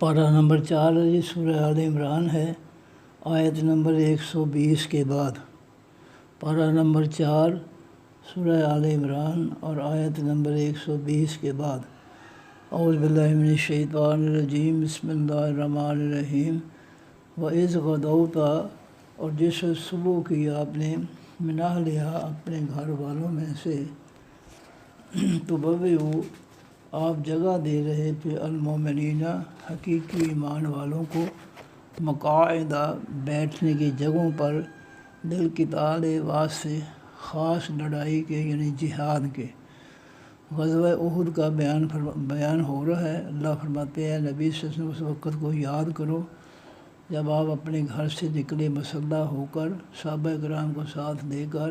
پارہ نمبر 4 ہے جی، سورہ آل عمران ہے، آیت نمبر 120 کے بعد۔ پارہ نمبر 4 سورہ آل عمران اور آیت نمبر 120 کے بعد۔ اعوذ باللہ من الشیطان الرجیم، بسم اللہ الرحمن الرحیم۔ وَإِذْ غَدَوْتَ، اور جس صبح کی آپ نے من اہلہا اپنے گھر والوں میں سے، تبوئوا آپ جگہ دے رہے تھے المومنین حقیقی ایمان والوں کو، مقاعد بیٹھنے کی جگہوں پر، للقتال واسطے خاص لڑائی کے یعنی جہاد کے۔ غزوہ احد کا بیان ہو رہا ہے۔ اللہ فرماتے ہیں نبی صلی اللہ علیہ وسلم اس وقت کو یاد کرو جب آپ اپنے گھر سے نکلے مسلح ہو کر، صحابہ کرام کو ساتھ لے کر،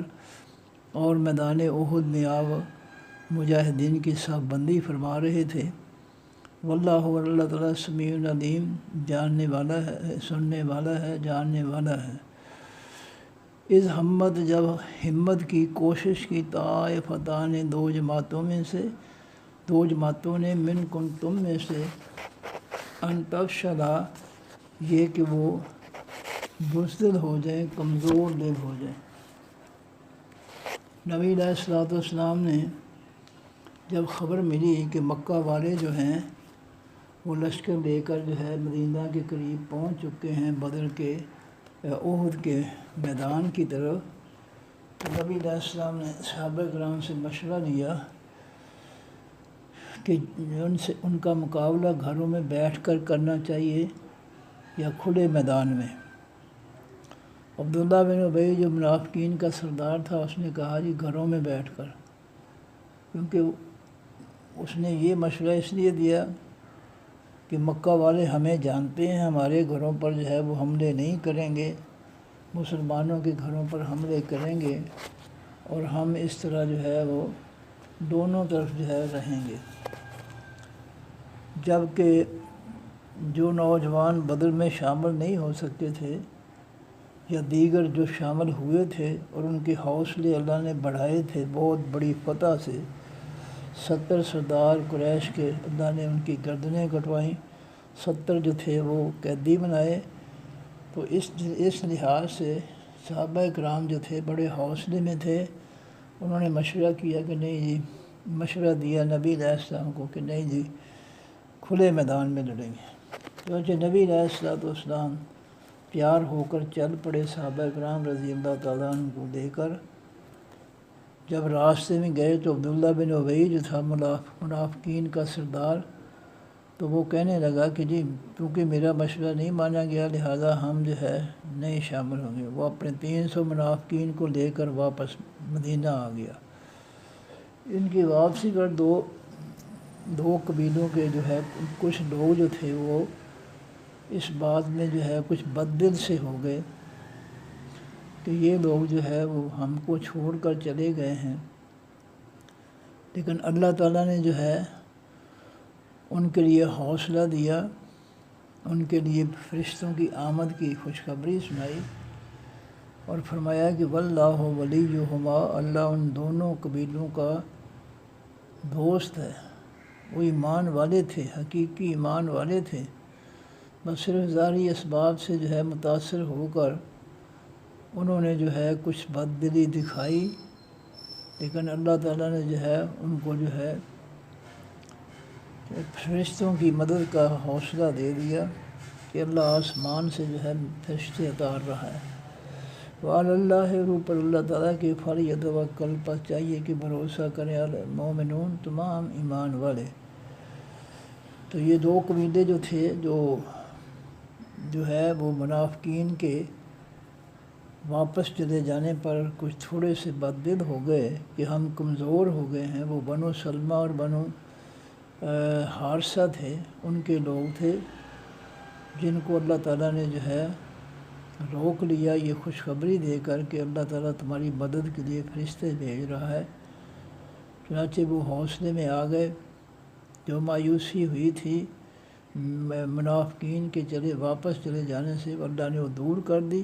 اور میدان احد میں آپ مجاہدین کی صف بندی فرما رہے تھے۔ واللہ اللہ تعالیٰ سمیع علیم، جاننے والا ہے، سننے والا ہے، جاننے والا ہے۔ اذ ہمت، جب ہمت کی، کوشش کی، طائفتان دو جماعتوں میں سے، دو جماعتوں نے، منکم تم میں سے، ان تفشلا یہ کہ وہ بزدل ہو جائیں، کمزور دل ہو جائیں۔ نبی علیہ الصلوۃ والسلام نے جب خبر ملی کہ مکہ والے جو ہیں وہ لشکر لے کر جو ہے مدینہ کے قریب پہنچ چکے ہیں، بدر کے احد کے میدان کی طرف، تو نبی علیہ السلام نے صحابہ کرام سے مشورہ لیا کہ ان کا مقابلہ گھروں میں بیٹھ کر کرنا چاہیے یا کھلے میدان میں۔ عبداللہ بن ابی جو منافقین کا سردار تھا، اس نے کہا جی گھروں میں بیٹھ کر، کیونکہ اس نے یہ مشورہ اس لیے دیا کہ مکہ والے ہمیں جانتے ہیں، ہمارے گھروں پر جو ہے وہ حملے نہیں کریں گے، مسلمانوں کے گھروں پر حملے کریں گے، اور ہم اس طرح جو ہے وہ دونوں طرف جو ہے رہیں گے۔ جبکہ جو نوجوان بدر میں شامل نہیں ہو سکتے تھے یا دیگر جو شامل ہوئے تھے اور ان کے حوصلے اللہ نے بڑھائے تھے بہت بڑی فتح سے، 70 سردار قریش کے اللہ نے ان کی گردنیں کٹوائیں، 70 جو تھے وہ قیدی بنائے۔ تو اس لحاظ سے صحابہ کرام جو تھے بڑے حوصلے میں تھے، انہوں نے مشورہ کیا کہ نہیں جی، مشورہ دیا نبی علیہ السلام کو کہ نہیں جی کھلے میدان میں لڑیں گے۔ چنانچہ نبی علیہ السلام تیار ہو کر چل پڑے صحابہ کرام رضی اللہ تعالیٰ عنہ کو لے کر۔ جب راستے میں گئے تو عبداللہ بن ابی جو تھا منافقین کا سردار، تو وہ کہنے لگا کہ جی کیونکہ میرا مشورہ نہیں مانا گیا لہٰذا ہم جو ہے نہیں شامل ہوں گے۔ وہ اپنے 300 منافقین کو لے کر واپس مدینہ آ گیا۔ ان کی واپسی پر دو قبیلوں کے جو ہے کچھ لوگ جو تھے وہ اس بات میں جو ہے کچھ بددل سے ہو گئے کہ یہ لوگ جو ہے وہ ہم کو چھوڑ کر چلے گئے ہیں، لیکن اللہ تعالیٰ نے جو ہے ان کے لیے حوصلہ دیا، ان کے لیے فرشتوں کی آمد کی خوشخبری سنائی اور فرمایا کہ واللہ ولیہما، اللہ ان دونوں قبیلوں کا دوست ہے۔ وہ ایمان والے تھے، حقیقی ایمان والے تھے، بس صرف ظاہری اسباب سے جو ہے متاثر ہو کر انہوں نے جو ہے کچھ بددلی دکھائی، لیکن اللہ تعالیٰ نے جو ہے ان کو جو ہے فرشتوں کی مدد کا حوصلہ دے دیا کہ اللہ آسمان سے جو ہے فرشتے اتار رہا ہے۔ وعلی اللہ، اوپر اللہ تعالیٰ کے فلیتوکل، پس چاہیے کہ بھروسہ کریں المؤمنون، تمام ایمان والے۔ تو یہ دو قبیلے جو تھے جو ہے وہ منافقین کے واپس چلے جانے پر کچھ تھوڑے سے بددل ہو گئے کہ ہم کمزور ہو گئے ہیں۔ وہ بنو سلمہ اور بنو حارثہ تھے، ان کے لوگ تھے جن کو اللہ تعالیٰ نے جو ہے روک لیا یہ خوشخبری دے کر کہ اللہ تعالیٰ تمہاری مدد کے لیے فرشتے بھیج رہا ہے۔ چنانچہ وہ حوصلے میں آ گئے۔ جو مایوسی ہوئی تھی منافقین کے واپس چلے جانے سے، اللہ نے وہ دور کر دی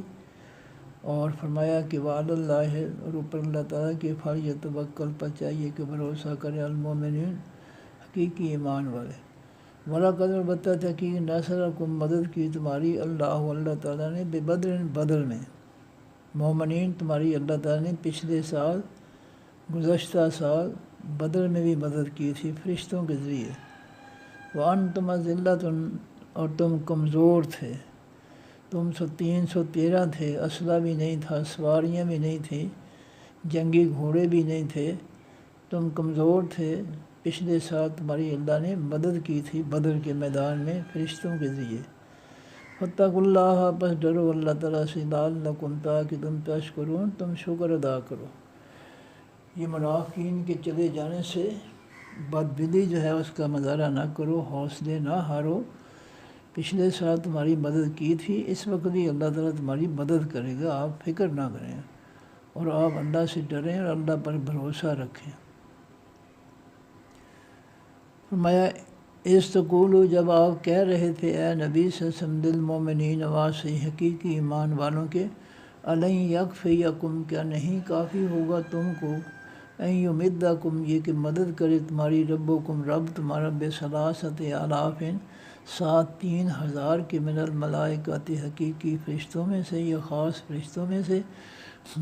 اور فرمایا کہ وعلی اللہ، اور اوپر اللہ تعالیٰ کے فلیتوکل، پر چاہیے کہ بھروسہ کرے المؤمنین، حقیقی ایمان والے۔ وَلَقَدْ البتہ تحقیق نَصَرَکُم مدد کی تمہاری اللہ تعالیٰ نے بِبدر بدر میں، مومنین تمہاری اللہ تعالیٰ نے پچھلے سال گزشتہ سال بدر میں بھی مدد کی تھی فرشتوں کے ذریعے۔ وَأَنْتُمْ أَذِلَّةٌ اور تم کمزور تھے، تم 313 تھے، اسلحہ بھی نہیں تھا، سواریاں بھی نہیں تھیں، جنگی گھوڑے بھی نہیں تھے، تم کمزور تھے۔ پچھلے سال تمہاری اللہ نے مدد کی تھی بدر کے میدان میں فرشتوں کے ذریعے۔ فَاتَّقُوا اللَّهَ بس ڈرو اللہ تعالیٰ سے، لَعَلَّکُمْ تاکہ تم تشکرون تم شکر ادا کرو۔ یہ منافقین کے چلے جانے سے بددلی جو ہے اس کا مظاہرہ نہ کرو، حوصلے نہ ہارو۔ پچھلے سال تمہاری مدد کی تھی، اس وقت بھی اللہ تعالیٰ تمہاری مدد کرے گا، آپ فکر نہ کریں اور آپ اللہ سے ڈریں اور اللہ پر بھروسہ رکھیں۔ فرمایا استقولو جب آپ کہہ رہے تھے اے نبی صلی اللہ علیہ وسلم للمؤمنین آواز سے حقیقی ایمان والوں کے، الن یکفیکم کیا نہیں کافی ہوگا تم کو، ان یمدکم یہ کہ مدد کرے تمہاری ربکم رب تمہارا بثلاثۃ آلاف 3,000 کے من الملائکۃ حقیقی فرشتوں میں سے یا خاص فرشتوں میں سے،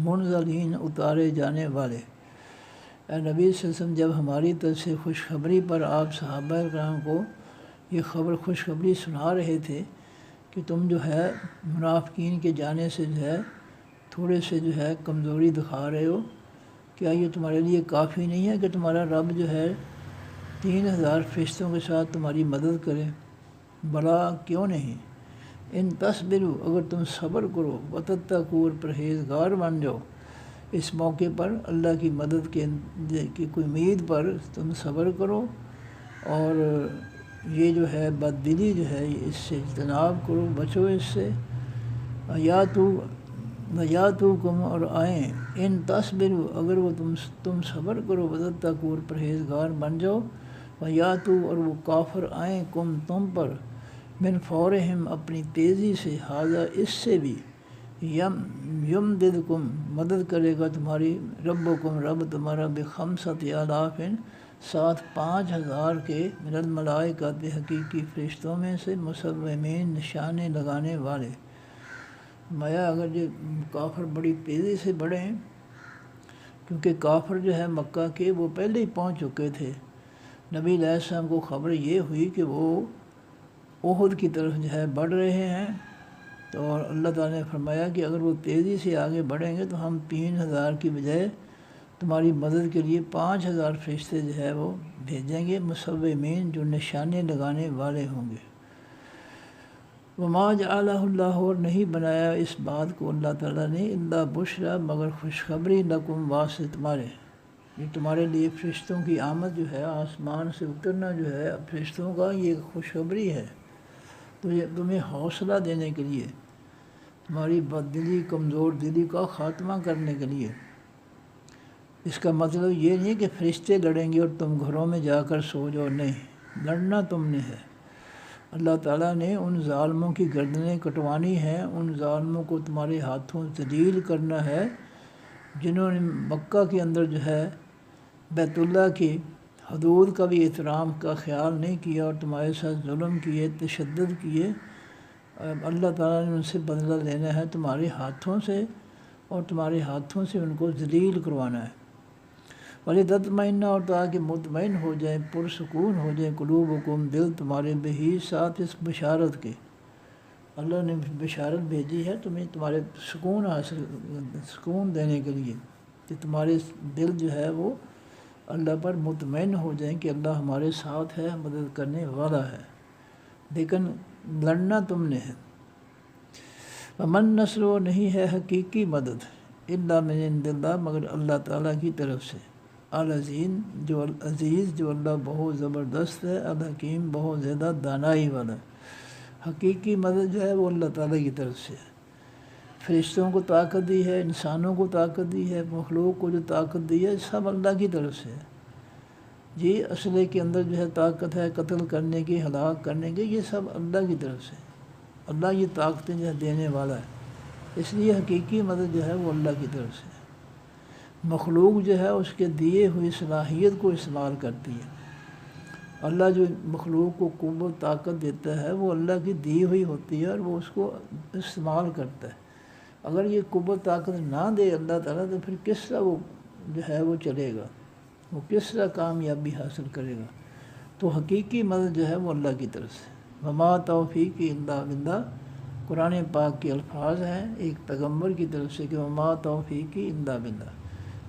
منزلین اتارے جانے والے۔ اے نبی صلی اللہ علیہ وسلم جب ہماری طرف سے خوشخبری پر آپ صحابہ کرام کو یہ خوشخبری سنا رہے تھے کہ تم جو ہے منافقین کے جانے سے جو ہے تھوڑے سے جو ہے کمزوری دکھا رہے ہو، کیا یہ تمہارے لیے کافی نہیں ہے کہ تمہارا رب جو ہے 3,000 فرشتوں کے ساتھ تمہاری مدد کرے؟ بلا کیوں نہیں، ان تصبروا اگر تم صبر کرو، وتتقوا اور پرہیزگار بن جاؤ، اس موقع پر اللہ کی مدد کی کوئی امید پر تم صبر کرو اور یہ جو ہے بددلی جو ہے اس سے اجتناب کرو، بچو اس سے۔ یاتوکم اور آئیں، ان تصبروا اگر وہ تم صبر کرو، وتتقوا اور پرہیزگار بن جاؤ، یاتو اور وہ کافر آئیں کم تم پر، من فورہم اپنی تیزی سے، ھذا اس سے بھی، یمددکم مدد کرے گا تمہاری ربکم رب تمہارا بخمسۃ آلاف ساتھ 5,000 کے من الملائکۃ حقیقی فرشتوں میں سے، مسومین نشانے لگانے والے۔ مایا اگر یہ کافر بڑی تیزی سے بڑھیں، کیونکہ کافر جو ہے مکہ کے وہ پہلے ہی پہنچ چکے تھے، نبی علیہ السلام کو خبر یہ ہوئی کہ وہ احد کی طرف جو ہے بڑھ رہے ہیں، تو اللہ تعالیٰ نے فرمایا کہ اگر وہ تیزی سے آگے بڑھیں گے تو ہم 3,000 کی بجائے تمہاری مدد کے لیے 5,000 فرشتے جو ہے وہ بھیجیں گے، مسومین جو نشانے لگانے والے ہوں گے۔ وما جعلہ اللہ اور نہیں بنایا اس بات کو اللہ تعالیٰ نے، الا بشرا مگر خوشخبری لکم واسطے تمہارے، یہ تمہارے لیے فرشتوں کی آمد جو ہے، آسمان سے اترنا جو ہے فرشتوں کا، یہ خوشخبری ہے، تو یہ تمہیں حوصلہ دینے کے لیے، تمہاری بددلی کمزور دلی کا خاتمہ کرنے کے لیے۔ اس کا مطلب یہ نہیں کہ فرشتے لڑیں گے اور تم گھروں میں جا کر سو جاؤ، نہیں، لڑنا تم نے ہے۔ اللہ تعالیٰ نے ان ظالموں کی گردنیں کٹوانی ہیں، ان ظالموں کو تمہارے ہاتھوں ذلیل کرنا ہے جنہوں نے مکہ کے اندر جو ہے بیت اللہ کی حدود کا بھی احترام کا خیال نہیں کیا اور تمہارے ساتھ ظلم کیے، تشدد کیے۔ اللہ تعالیٰ نے ان سے بدلہ لینا ہے تمہارے ہاتھوں سے، اور تمہارے ہاتھوں سے ان کو ذلیل کروانا ہے۔ وَلِتَطْمَئِنَّ اور تاکہ مطمئن ہو جائیں، پرسکون ہو جائیں، قلوبکم دل تمہارے بہی ساتھ اس بشارت کے، اللہ نے بشارت بھیجی ہے تمہیں تمہارے سکون دینے کے لیے، کہ تمہارے دل جو ہے وہ اللہ پر مطمئن ہو جائیں کہ اللہ ہمارے ساتھ ہے، مدد کرنے والا ہے، لیکن لڑنا تم نے ہے۔ ومن نصر نہیں ہے حقیقی مدد، الا من عند اللہ مگر اللہ تعالیٰ کی طرف سے، عزیز جو اللہ بہت زبردست ہے، الحکیم بہت زیادہ دانائی والا ہے۔ حقیقی مدد جو ہے وہ اللہ تعالیٰ کی طرف سے ہے۔ فرشتوں کو طاقت دی ہے، انسانوں کو طاقت دی ہے، مخلوق کو جو طاقت دی ہے سب اللہ کی طرف سے ہے۔ جی اسلحے کے اندر جو ہے طاقت ہے قتل کرنے کی، ہلاک کرنے کی، یہ سب اللہ کی طرف سے، اللہ یہ طاقتیں جو ہے دینے والا ہے، اس لیے حقیقی مدد جو ہے وہ اللہ کی طرف سے ہے۔ مخلوق جو ہے اس کے دیے ہوئی صلاحیت کو استعمال کرتی ہے، اللہ جو مخلوق کو قوت طاقت دیتا ہے وہ اللہ کی دی ہوئی ہوتی ہے اور وہ اس کو استعمال کرتا ہے۔ اگر یہ قوت طاقت نہ دے اللہ تعالیٰ تو پھر کس طرح وہ جو ہے وہ چلے گا، وہ کس طرح کامیابی حاصل کرے گا؟ تو حقیقی مدد جو ہے وہ اللہ کی طرف سے۔ وما توفیقی الا باللہ قرآن پاک کے الفاظ ہیں ایک پیغمبر کی طرف سے کہ وما توفیقی الا باللہ،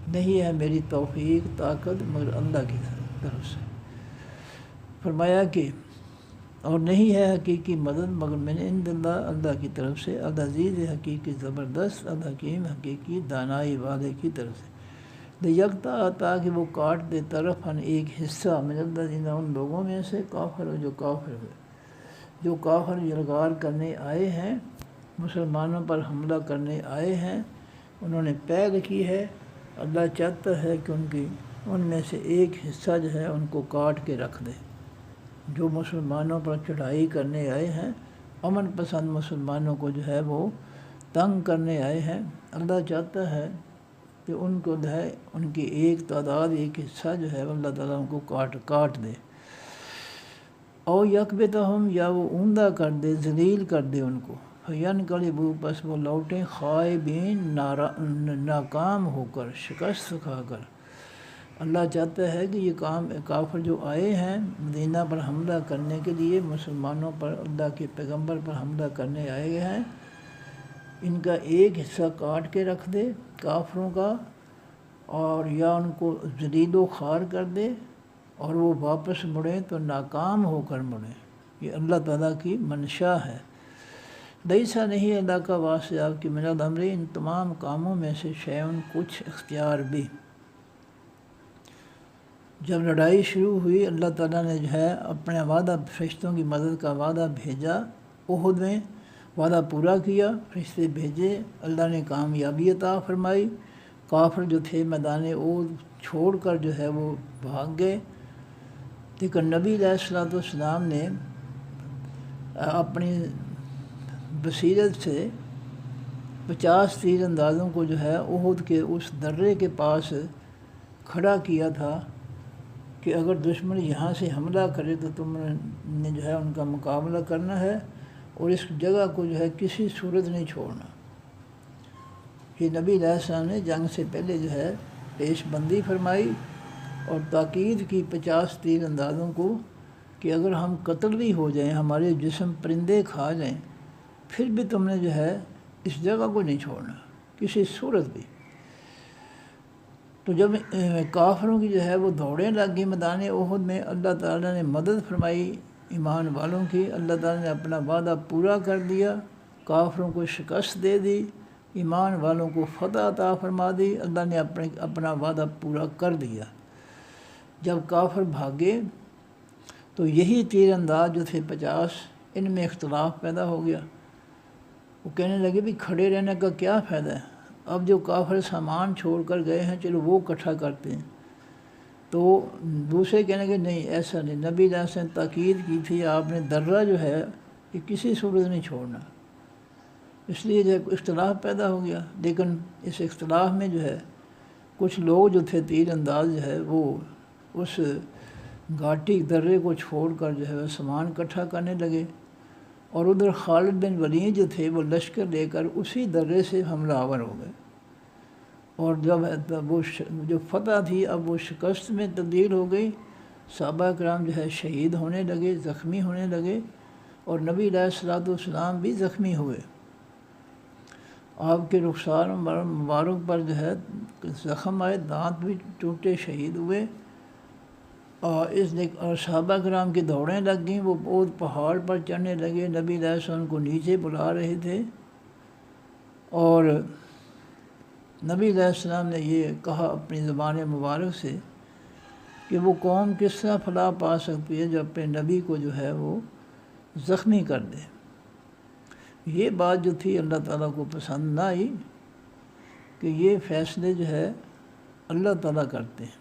نہیں ہے میری توفیق طاقت مگر اللہ کی طرف سے۔ فرمایا کہ اور نہیں ہے حقیقی مدد مگر من عند اللہ، اللہ کی طرف سے، العزیز حقیقی زبردست، الحکیم حقیقی دانائی والے کی طرف سے۔ لیکتا تاکہ وہ کاٹ دے طرفاً ایک حصہ من الذین ان لوگوں میں سے کافر جو کافر ہوئے، جو کافر یلغار کرنے آئے ہیں، مسلمانوں پر حملہ کرنے آئے ہیں، انہوں نے پہل کی ہے۔ اللہ چاہتا ہے کہ ان میں سے ایک حصہ جو ہے ان کو کاٹ کے رکھ دے۔ جو مسلمانوں پر چڑھائی کرنے آئے ہیں، امن پسند مسلمانوں کو جو ہے وہ تنگ کرنے آئے ہیں، اللہ چاہتا ہے کہ ان کو جو ہے ان کی ایک تعداد ایک حصہ جو ہے اللہ تعالیٰ ان کو کاٹ دے۔ او یکبتہم، یا وہ اوندا کر دے، ذلیل کر دے ان کو، فینقلبوا، پس وہ لوٹیں خائبین، ناکام ہو کر، شکست کھا کر۔ اللہ چاہتا ہے کہ یہ کافر جو آئے ہیں مدینہ پر حملہ کرنے کے لیے، مسلمانوں پر اللہ کے پیغمبر پر حملہ کرنے آئے ہیں، ان کا ایک حصہ کاٹ کے رکھ دے کافروں کا، اور یا ان کو ذلیل و خوار کر دے اور وہ واپس مڑیں تو ناکام ہو کر مڑیں۔ یہ اللہ تعالیٰ کی منشا ہے۔ لیسا نہیں اللہ کا واسطہ آپ کی من الامر، ان تمام کاموں میں سے شیئن کچھ اختیار بھی۔ جب لڑائی شروع ہوئی اللہ تعالیٰ نے جو ہے اپنا وعدہ، فرشتوں کی مدد کا وعدہ بھیجا، احد میں وعدہ پورا کیا، فرشتے بھیجے، اللہ نے کامیابی عطا فرمائی، کافر جو تھے میدان احد چھوڑ کر جو ہے وہ بھاگ گئے۔ لیکن نبی علیہ الصلوۃ والسلام نے اپنی بصیرت سے 50 تیر اندازوں کو جو ہے احد کے اس درے کے پاس کھڑا کیا تھا کہ اگر دشمن یہاں سے حملہ کرے تو تم نے جو ہے ان کا مقابلہ کرنا ہے اور اس جگہ کو جو ہے کسی صورت نہیں چھوڑنا۔ یہ نبی علیہ السلام نے جنگ سے پہلے جو ہے پیش بندی فرمائی اور تاکید کی 50 تیر اندازوں کو کہ اگر ہم قتل بھی ہو جائیں، ہمارے جسم پرندے کھا جائیں، پھر بھی تم نے جو ہے اس جگہ کو نہیں چھوڑنا کسی صورت بھی۔ تو جب کافروں کی جو ہے وہ دوڑیں لگ گئی میدان احد میں، اللہ تعالیٰ نے مدد فرمائی ایمان والوں کی، اللہ تعالیٰ نے اپنا وعدہ پورا کر دیا، کافروں کو شکست دے دی، ایمان والوں کو فتح عطا فرما دی، اللہ نے اپنا وعدہ پورا کر دیا۔ جب کافر بھاگے تو یہی تیر انداز جو تھے 50، ان میں اختلاف پیدا ہو گیا۔ وہ کہنے لگے بھی کھڑے رہنے کا کیا فائدہ ہے، اب جو کافر سامان چھوڑ کر گئے ہیں چلو وہ اکٹھا کرتے ہیں۔ تو دوسرے کہنے لگے نہیں ایسا نہیں، نبی علیہ السلام نے تاکید کی تھی آپ نے درہ جو ہے یہ کسی صورت نہیں چھوڑنا، اس لیے جو اختلاف پیدا ہو گیا۔ لیکن اس اختلاف میں جو ہے کچھ لوگ جو تھے تیر انداز جو ہے وہ اس گھاٹی درے کو چھوڑ کر جو ہے وہ سامان اکٹھا کرنے لگے، اور ادھر خالد بن ولید جو تھے وہ لشکر لے کر اسی درے سے حملہ آور ہو گئے، اور جب وہ جو فتح تھی اب وہ شکست میں تبدیل ہو گئی۔ صحابہ کرام جو ہے شہید ہونے لگے، زخمی ہونے لگے، اور نبی علیہ الصلوۃ والسلام بھی زخمی ہوئے، آپ کے رخسار مبارک پر جو ہے زخم آئے، دانت بھی ٹوٹے، شہید ہوئے، اور صحابہ کرام کی دوڑیں لگ گئیں، وہ بہت پہاڑ پر چڑھنے لگے، نبی علیہ السلام کو نیچے بلا رہے تھے، اور نبی علیہ السلام نے یہ کہا اپنی زبان مبارک سے کہ وہ قوم کس طرح فلاح پا سکتی ہے جو اپنے نبی کو جو ہے وہ زخمی کر دے۔ یہ بات جو تھی اللہ تعالیٰ کو پسند نہ آئی کہ یہ فیصلے جو ہے اللہ تعالیٰ کرتے ہیں،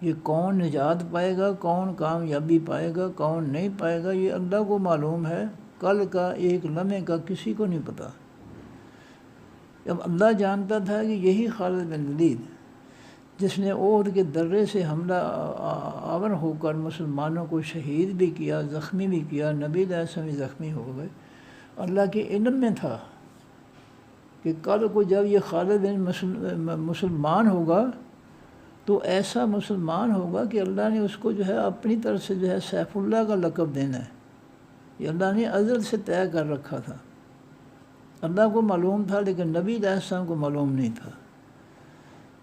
یہ کون نجات پائے گا، کون کامیابی پائے گا، کون نہیں پائے گا، یہ اللہ کو معلوم ہے، کل کا ایک لمحے کا کسی کو نہیں پتہ۔ جب اللہ جانتا تھا کہ یہی خالد بن ولید جس نے عہد کے درے سے حملہ آور ہو کر مسلمانوں کو شہید بھی کیا، زخمی بھی کیا، نبی علیہ السلام بھی زخمی ہو گئے۔ اللہ کے علم میں تھا کہ کل کو جب یہ خالد بن مسلمان ہوگا تو ایسا مسلمان ہوگا کہ اللہ نے اس کو جو ہے اپنی طرف سے جو ہے سیف اللہ کا لقب دینا ہے۔ یہ اللہ نے ازل سے طے کر رکھا تھا، اللہ کو معلوم تھا لیکن نبی علیہ السلام کو معلوم نہیں تھا۔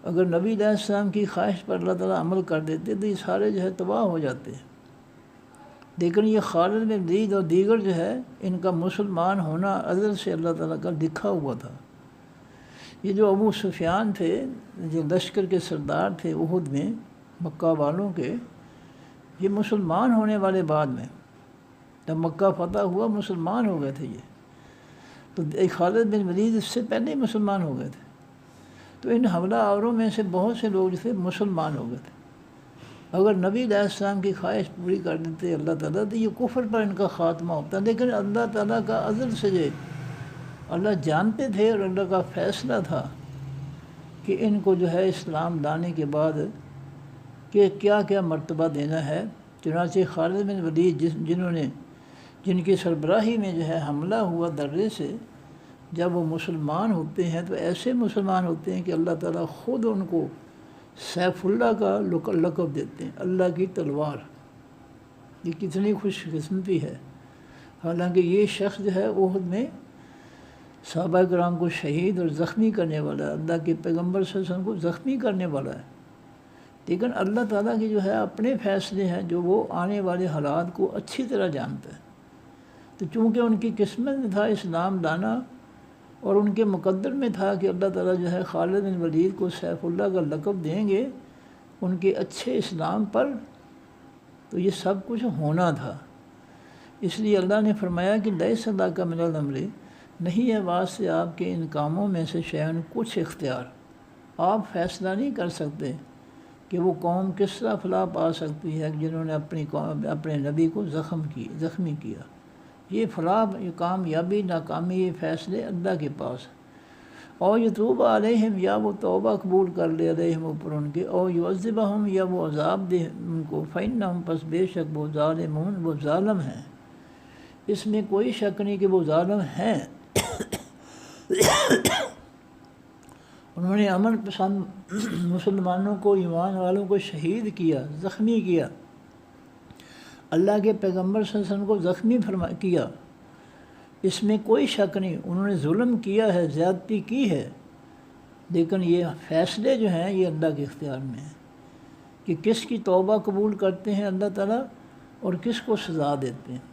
اگر نبی علیہ السلام کی خواہش پر اللہ تعالیٰ عمل کر دیتے تو یہ سارے جو ہے تباہ ہو جاتے، لیکن یہ خالد بن ولید اور دیگر جو ہے ان کا مسلمان ہونا ازل سے اللہ تعالیٰ کا لکھا ہوا تھا۔ یہ جو ابو سفیان تھے، جو لشکر کے سردار تھے احد میں مکہ والوں کے، یہ مسلمان ہونے والے بعد میں جب مکہ فتح ہوا مسلمان ہو گئے تھے یہ، تو خالد بن ولید اس سے پہلے ہی مسلمان ہو گئے تھے۔ تو ان حملہ آوروں میں سے بہت سے لوگ جو تھے مسلمان ہو گئے تھے۔ اگر نبی علیہ السلام کی خواہش پوری کر دیتے اللہ تعالیٰ تو یہ کفر پر ان کا خاتمہ ہوتا، لیکن اللہ تعالیٰ کا ازل سے جو اللہ جانتے تھے اور اللہ کا فیصلہ تھا کہ ان کو جو ہے اسلام لانے کے بعد کہ کیا کیا مرتبہ دینا ہے۔ چنانچہ خالد بن ولید جن کی سربراہی میں جو ہے حملہ ہوا درے سے، جب وہ مسلمان ہوتے ہیں تو ایسے مسلمان ہوتے ہیں کہ اللہ تعالیٰ خود ان کو سیف اللہ کا لقب دیتے ہیں، اللہ کی تلوار۔ یہ کتنی خوش قسمتی ہے، حالانکہ یہ شخص جو ہے احد میں صحابہ کرام کو شہید اور زخمی کرنے والا ہے، اللہ کے پیغمبر صلی اللہ علیہ وسلم کو زخمی کرنے والا ہے، لیکن اللہ تعالیٰ کے جو ہے اپنے فیصلے ہیں جو وہ آنے والے حالات کو اچھی طرح جانتا ہے۔ تو چونکہ ان کی قسمت میں تھا اسلام لانا اور ان کے مقدر میں تھا کہ اللہ تعالیٰ جو ہے خالد بن ولید کو سیف اللہ کا لقب دیں گے ان کے اچھے اسلام پر، تو یہ سب کچھ ہونا تھا۔ اس لیے اللہ نے فرمایا کہ لیس لک من الامر، نہیں ہے واسطے آپ کے ان کاموں میں سے شیئن کچھ اختیار، آپ فیصلہ نہیں کر سکتے کہ وہ قوم کس طرح فلاح پا سکتی ہے جنہوں نے اپنے نبی کو زخمی کیا۔ یہ فلاح، یہ کامیابی ناکامی، یہ فیصلے اللہ کے پاس۔ او یتوب علیہم، یا وہ توبہ قبول کر لے علیہم اوپر ان کے، او یعذبہم، یا وہ عذاب دے ان کو، فإنہم، پس بے شک وہ ظالمون، وہ ظالم ہیں۔ اس میں کوئی شک نہیں کہ وہ ظالم ہیں۔ انہوں نے امن پسند مسلمانوں کو، ایمان والوں کو شہید کیا، زخمی کیا، اللہ کے پیغمبر صلی اللہ علیہ وسلم کو زخمی کیا، اس میں کوئی شک نہیں۔ انہوں نے ظلم کیا ہے، زیادتی کی ہے، لیکن یہ فیصلے جو ہیں یہ اللہ کے اختیار میں ہیں کہ کس کی توبہ قبول کرتے ہیں اللہ تعالیٰ اور کس کو سزا دیتے ہیں۔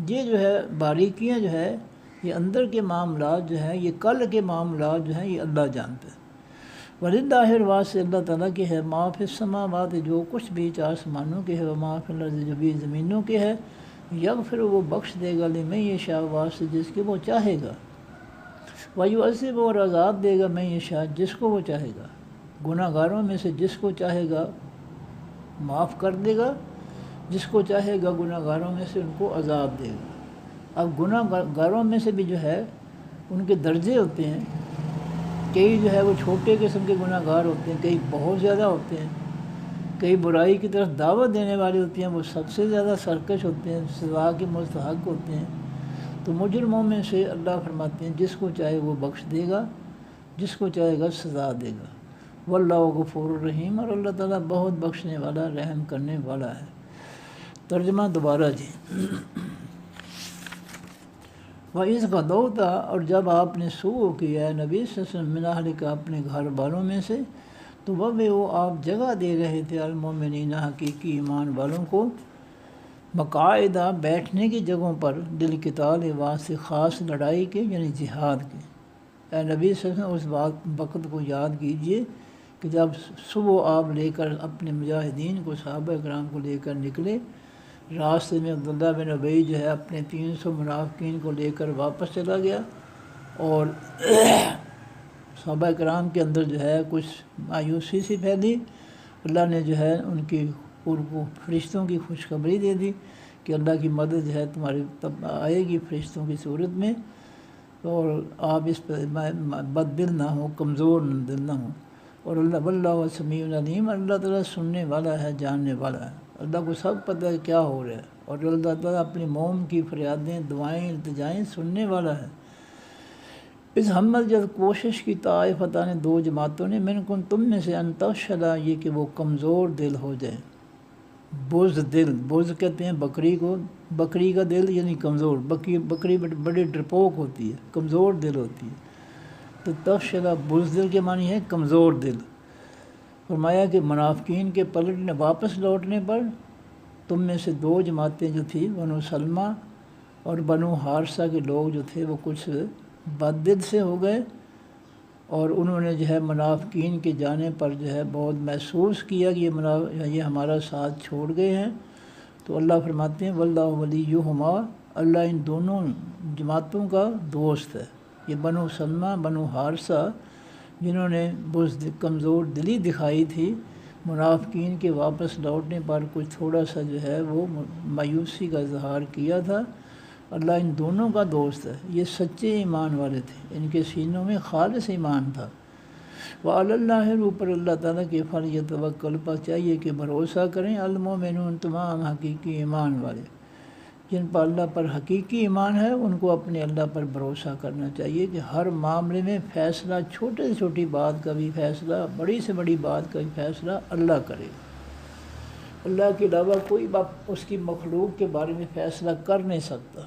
یہ جو ہے باریکیاں جو ہے یہ اندر کے معاملات جو ہیں، یہ کل کے معاملات جو ہیں یہ اللہ جانتا ہے۔ وَلِلَّهِ، الواسطے اللہ تعالیٰ کے ہے، مَا فِی السَّمَاوَاتِ، جو کچھ بھی آسمانوں کے ہے، وَمَا فِی الْأَرْضِ، جو بھی زمینوں کے ہے، یغفر، وہ بخش دے گا، لمن یشاء، واسطے جس کے وہ چاہے گا، وَیُعَذِّبُ، اور عذاب دے گا، من یشاء، جس کو وہ چاہے گا، گناہ گاروں میں سے جس کو چاہے گا معاف کر دے گا، جس کو چاہے گا گناہ گاروں میں سے ان کو عذاب دے گا۔ اب گناہ گاروں میں سے بھی جو ہے ان کے درجے ہوتے ہیں، کئی جو ہے وہ چھوٹے قسم کے گناہ گار ہوتے ہیں، کئی بہت زیادہ ہوتے ہیں، کئی برائی کی طرف دعوت دینے والے ہوتے ہیں، وہ سب سے زیادہ سرکش ہوتے ہیں، سزا کے مستحق ہوتے ہیں۔ تو مجرموں میں سے اللہ فرماتے ہیں جس کو چاہے وہ بخش دے گا، جس کو چاہے گا سزا دے گا۔ واللہ غفور الرحیم، اور اللہ تعالیٰ بہت بخشنے والا، رحم کرنے والا ہے۔ ترجمہ دوبارہ جی۔ وَإِذْ غَدَوْتَ، اور جب آپ نے صبح کیا ہے نبی صلی اللہ علیہ وسلم، مِنْ أَهْلِكَ، اپنے گھر والوں میں سے، تو وہ آپ جگہ دے رہے تھے المؤمنین، حقیقی ایمان والوں کو، مقاعدہ، بیٹھنے کی جگہوں پر، للقتال، واسطے خاص لڑائی کے، یعنی جہاد کے۔ اے نبی صلی اللہ علیہ وسلم اس وقت کو یاد کیجئے کہ جب صبح آپ لے کر اپنے مجاہدین کو، صحابہ کرام کو لے کر نکلے، راستے میں عبداللہ بن ابی جو ہے اپنے 300 منافقین کو لے کر واپس چلا گیا، اور صحابہ کرام کے اندر جو ہے کچھ مایوسی سی پھیلی۔ اللہ نے جو ہے ان کی فرشتوں کی خوشخبری دے دی کہ اللہ کی مدد جو ہے تمہاری تب آئے گی فرشتوں کی صورت میں، اور آپ اس پہ بد دل نہ ہو، کمزور دل نہ ہو۔ اور اللہ واللہ سمیع علیم، اللہ تعالیٰ سننے والا ہے، جاننے والا ہے، اللہ کو سب پتہ ہے کیا ہو رہا ہے، اور اللہ تعالیٰ اپنی موم کی فریادیں، دعائیں، التجائیں سننے والا ہے۔ اس ہمت جب کوشش کی طائفتہ نے، دو جماعتوں نے، منکم تم میں سے، ان تفشلا، یہ کہ وہ کمزور دل ہو جائے، دل، بز کہتے ہیں بکری کو، بکری کا دل یعنی کمزور، بکری بڑی ڈرپوک ہوتی ہے، کمزور دل ہوتی ہے، تو تفشلا دل کے معنی ہے کمزور دل۔ فرمایا کہ منافقین کے پلٹنے، واپس لوٹنے پر تم میں سے دو جماعتیں جو تھیں، بنو سلمہ اور بنو حارثہ کے لوگ جو تھے وہ کچھ بد دل سے ہو گئے، اور انہوں نے جو ہے منافقین کے جانے پر جو ہے بہت محسوس کیا کہ یہ ہمارا ساتھ چھوڑ گئے ہیں۔ تو اللہ فرماتے ہیں واللہ ولیہما، اللہ ان دونوں جماعتوں کا دوست ہے۔ یہ بنو سلمہ، بنو حارثہ، جنہوں نے کمزور دلی دکھائی تھی، منافقین کے واپس لوٹنے پر کچھ تھوڑا سا جو ہے وہ مایوسی کا اظہار کیا تھا، اللہ ان دونوں کا دوست ہے۔ یہ سچے ایمان والے تھے، ان کے سینوں میں خالص ایمان تھا۔ وعلی اللہ، اوپر اللہ تعالیٰ کے فلیتوکل، پر چاہیے کہ بھروسہ کریں، المؤمنون، تمام حقیقی ایمان والے، جن پر اللہ پر حقیقی ایمان ہے ان کو اپنے اللہ پر بھروسہ کرنا چاہیے کہ ہر معاملے میں فیصلہ، چھوٹے سے چھوٹی بات کا بھی فیصلہ، بڑی سے بڑی بات کا بھی فیصلہ اللہ کرے گا۔ اللہ کے علاوہ کوئی اس کی مخلوق کے بارے میں فیصلہ کر نہیں سکتا،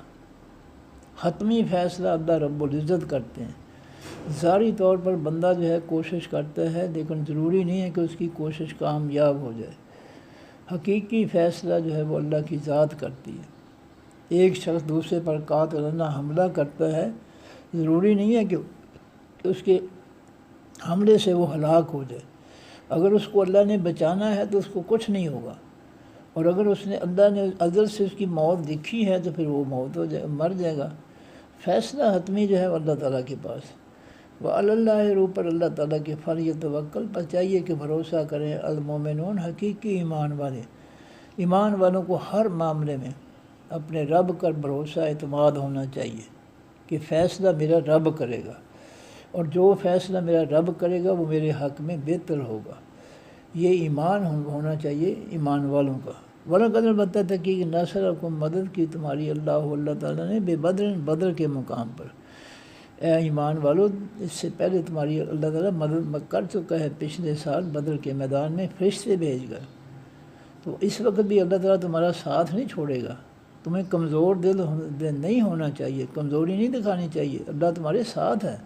حتمی فیصلہ اللہ رب العزت کرتے ہیں۔ ظاہری طور پر بندہ جو ہے کوشش کرتا ہے، لیکن ضروری نہیں ہے کہ اس کی کوشش کامیاب ہو جائے۔ حقیقی فیصلہ جو ہے وہ اللہ کی ذات کرتی ہے۔ ایک شخص دوسرے پر قاتلانہ حملہ کرتا ہے، ضروری نہیں ہے کہ اس کے حملے سے وہ ہلاک ہو جائے۔ اگر اس کو اللہ نے بچانا ہے تو اس کو کچھ نہیں ہوگا، اور اگر اللہ نے ازل سے اس کی موت لکھی ہے تو پھر وہ موت ہو جائے، مر جائے گا۔ فیصلہ حتمی جو ہے اللہ تعالیٰ کے پاس۔ وعلی اللہ، اوپر اللہ تعالیٰ کے فلیتوکل، پر چاہیے کہ بھروسہ کریں، المؤمنون، حقیقی ایمان والے۔ ایمان والوں کو ہر معاملے میں اپنے رب کا بھروسہ، اعتماد ہونا چاہیے کہ فیصلہ میرا رب کرے گا، اور جو فیصلہ میرا رب کرے گا وہ میرے حق میں بہتر ہوگا۔ یہ ایمان ہونا چاہیے ایمان والوں کا۔ وَلَقَدْ البتہ کہ نصرکم، مدد کی تمہاری اللہ تعالیٰ نے، بدر کے مقام پر۔ اے ایمان والو، اس سے پہلے تمہاری اللہ تعالیٰ مدد کر چکا ہے، پچھلے سال بدر کے میدان میں فرشتے بھیج کر۔ تو اس وقت بھی اللہ تعالیٰ تمہارا ساتھ نہیں چھوڑے گا۔ تمہیں کمزور دل نہیں ہونا چاہیے، کمزوری نہیں دکھانی چاہیے، اللہ تمہارے ساتھ ہے۔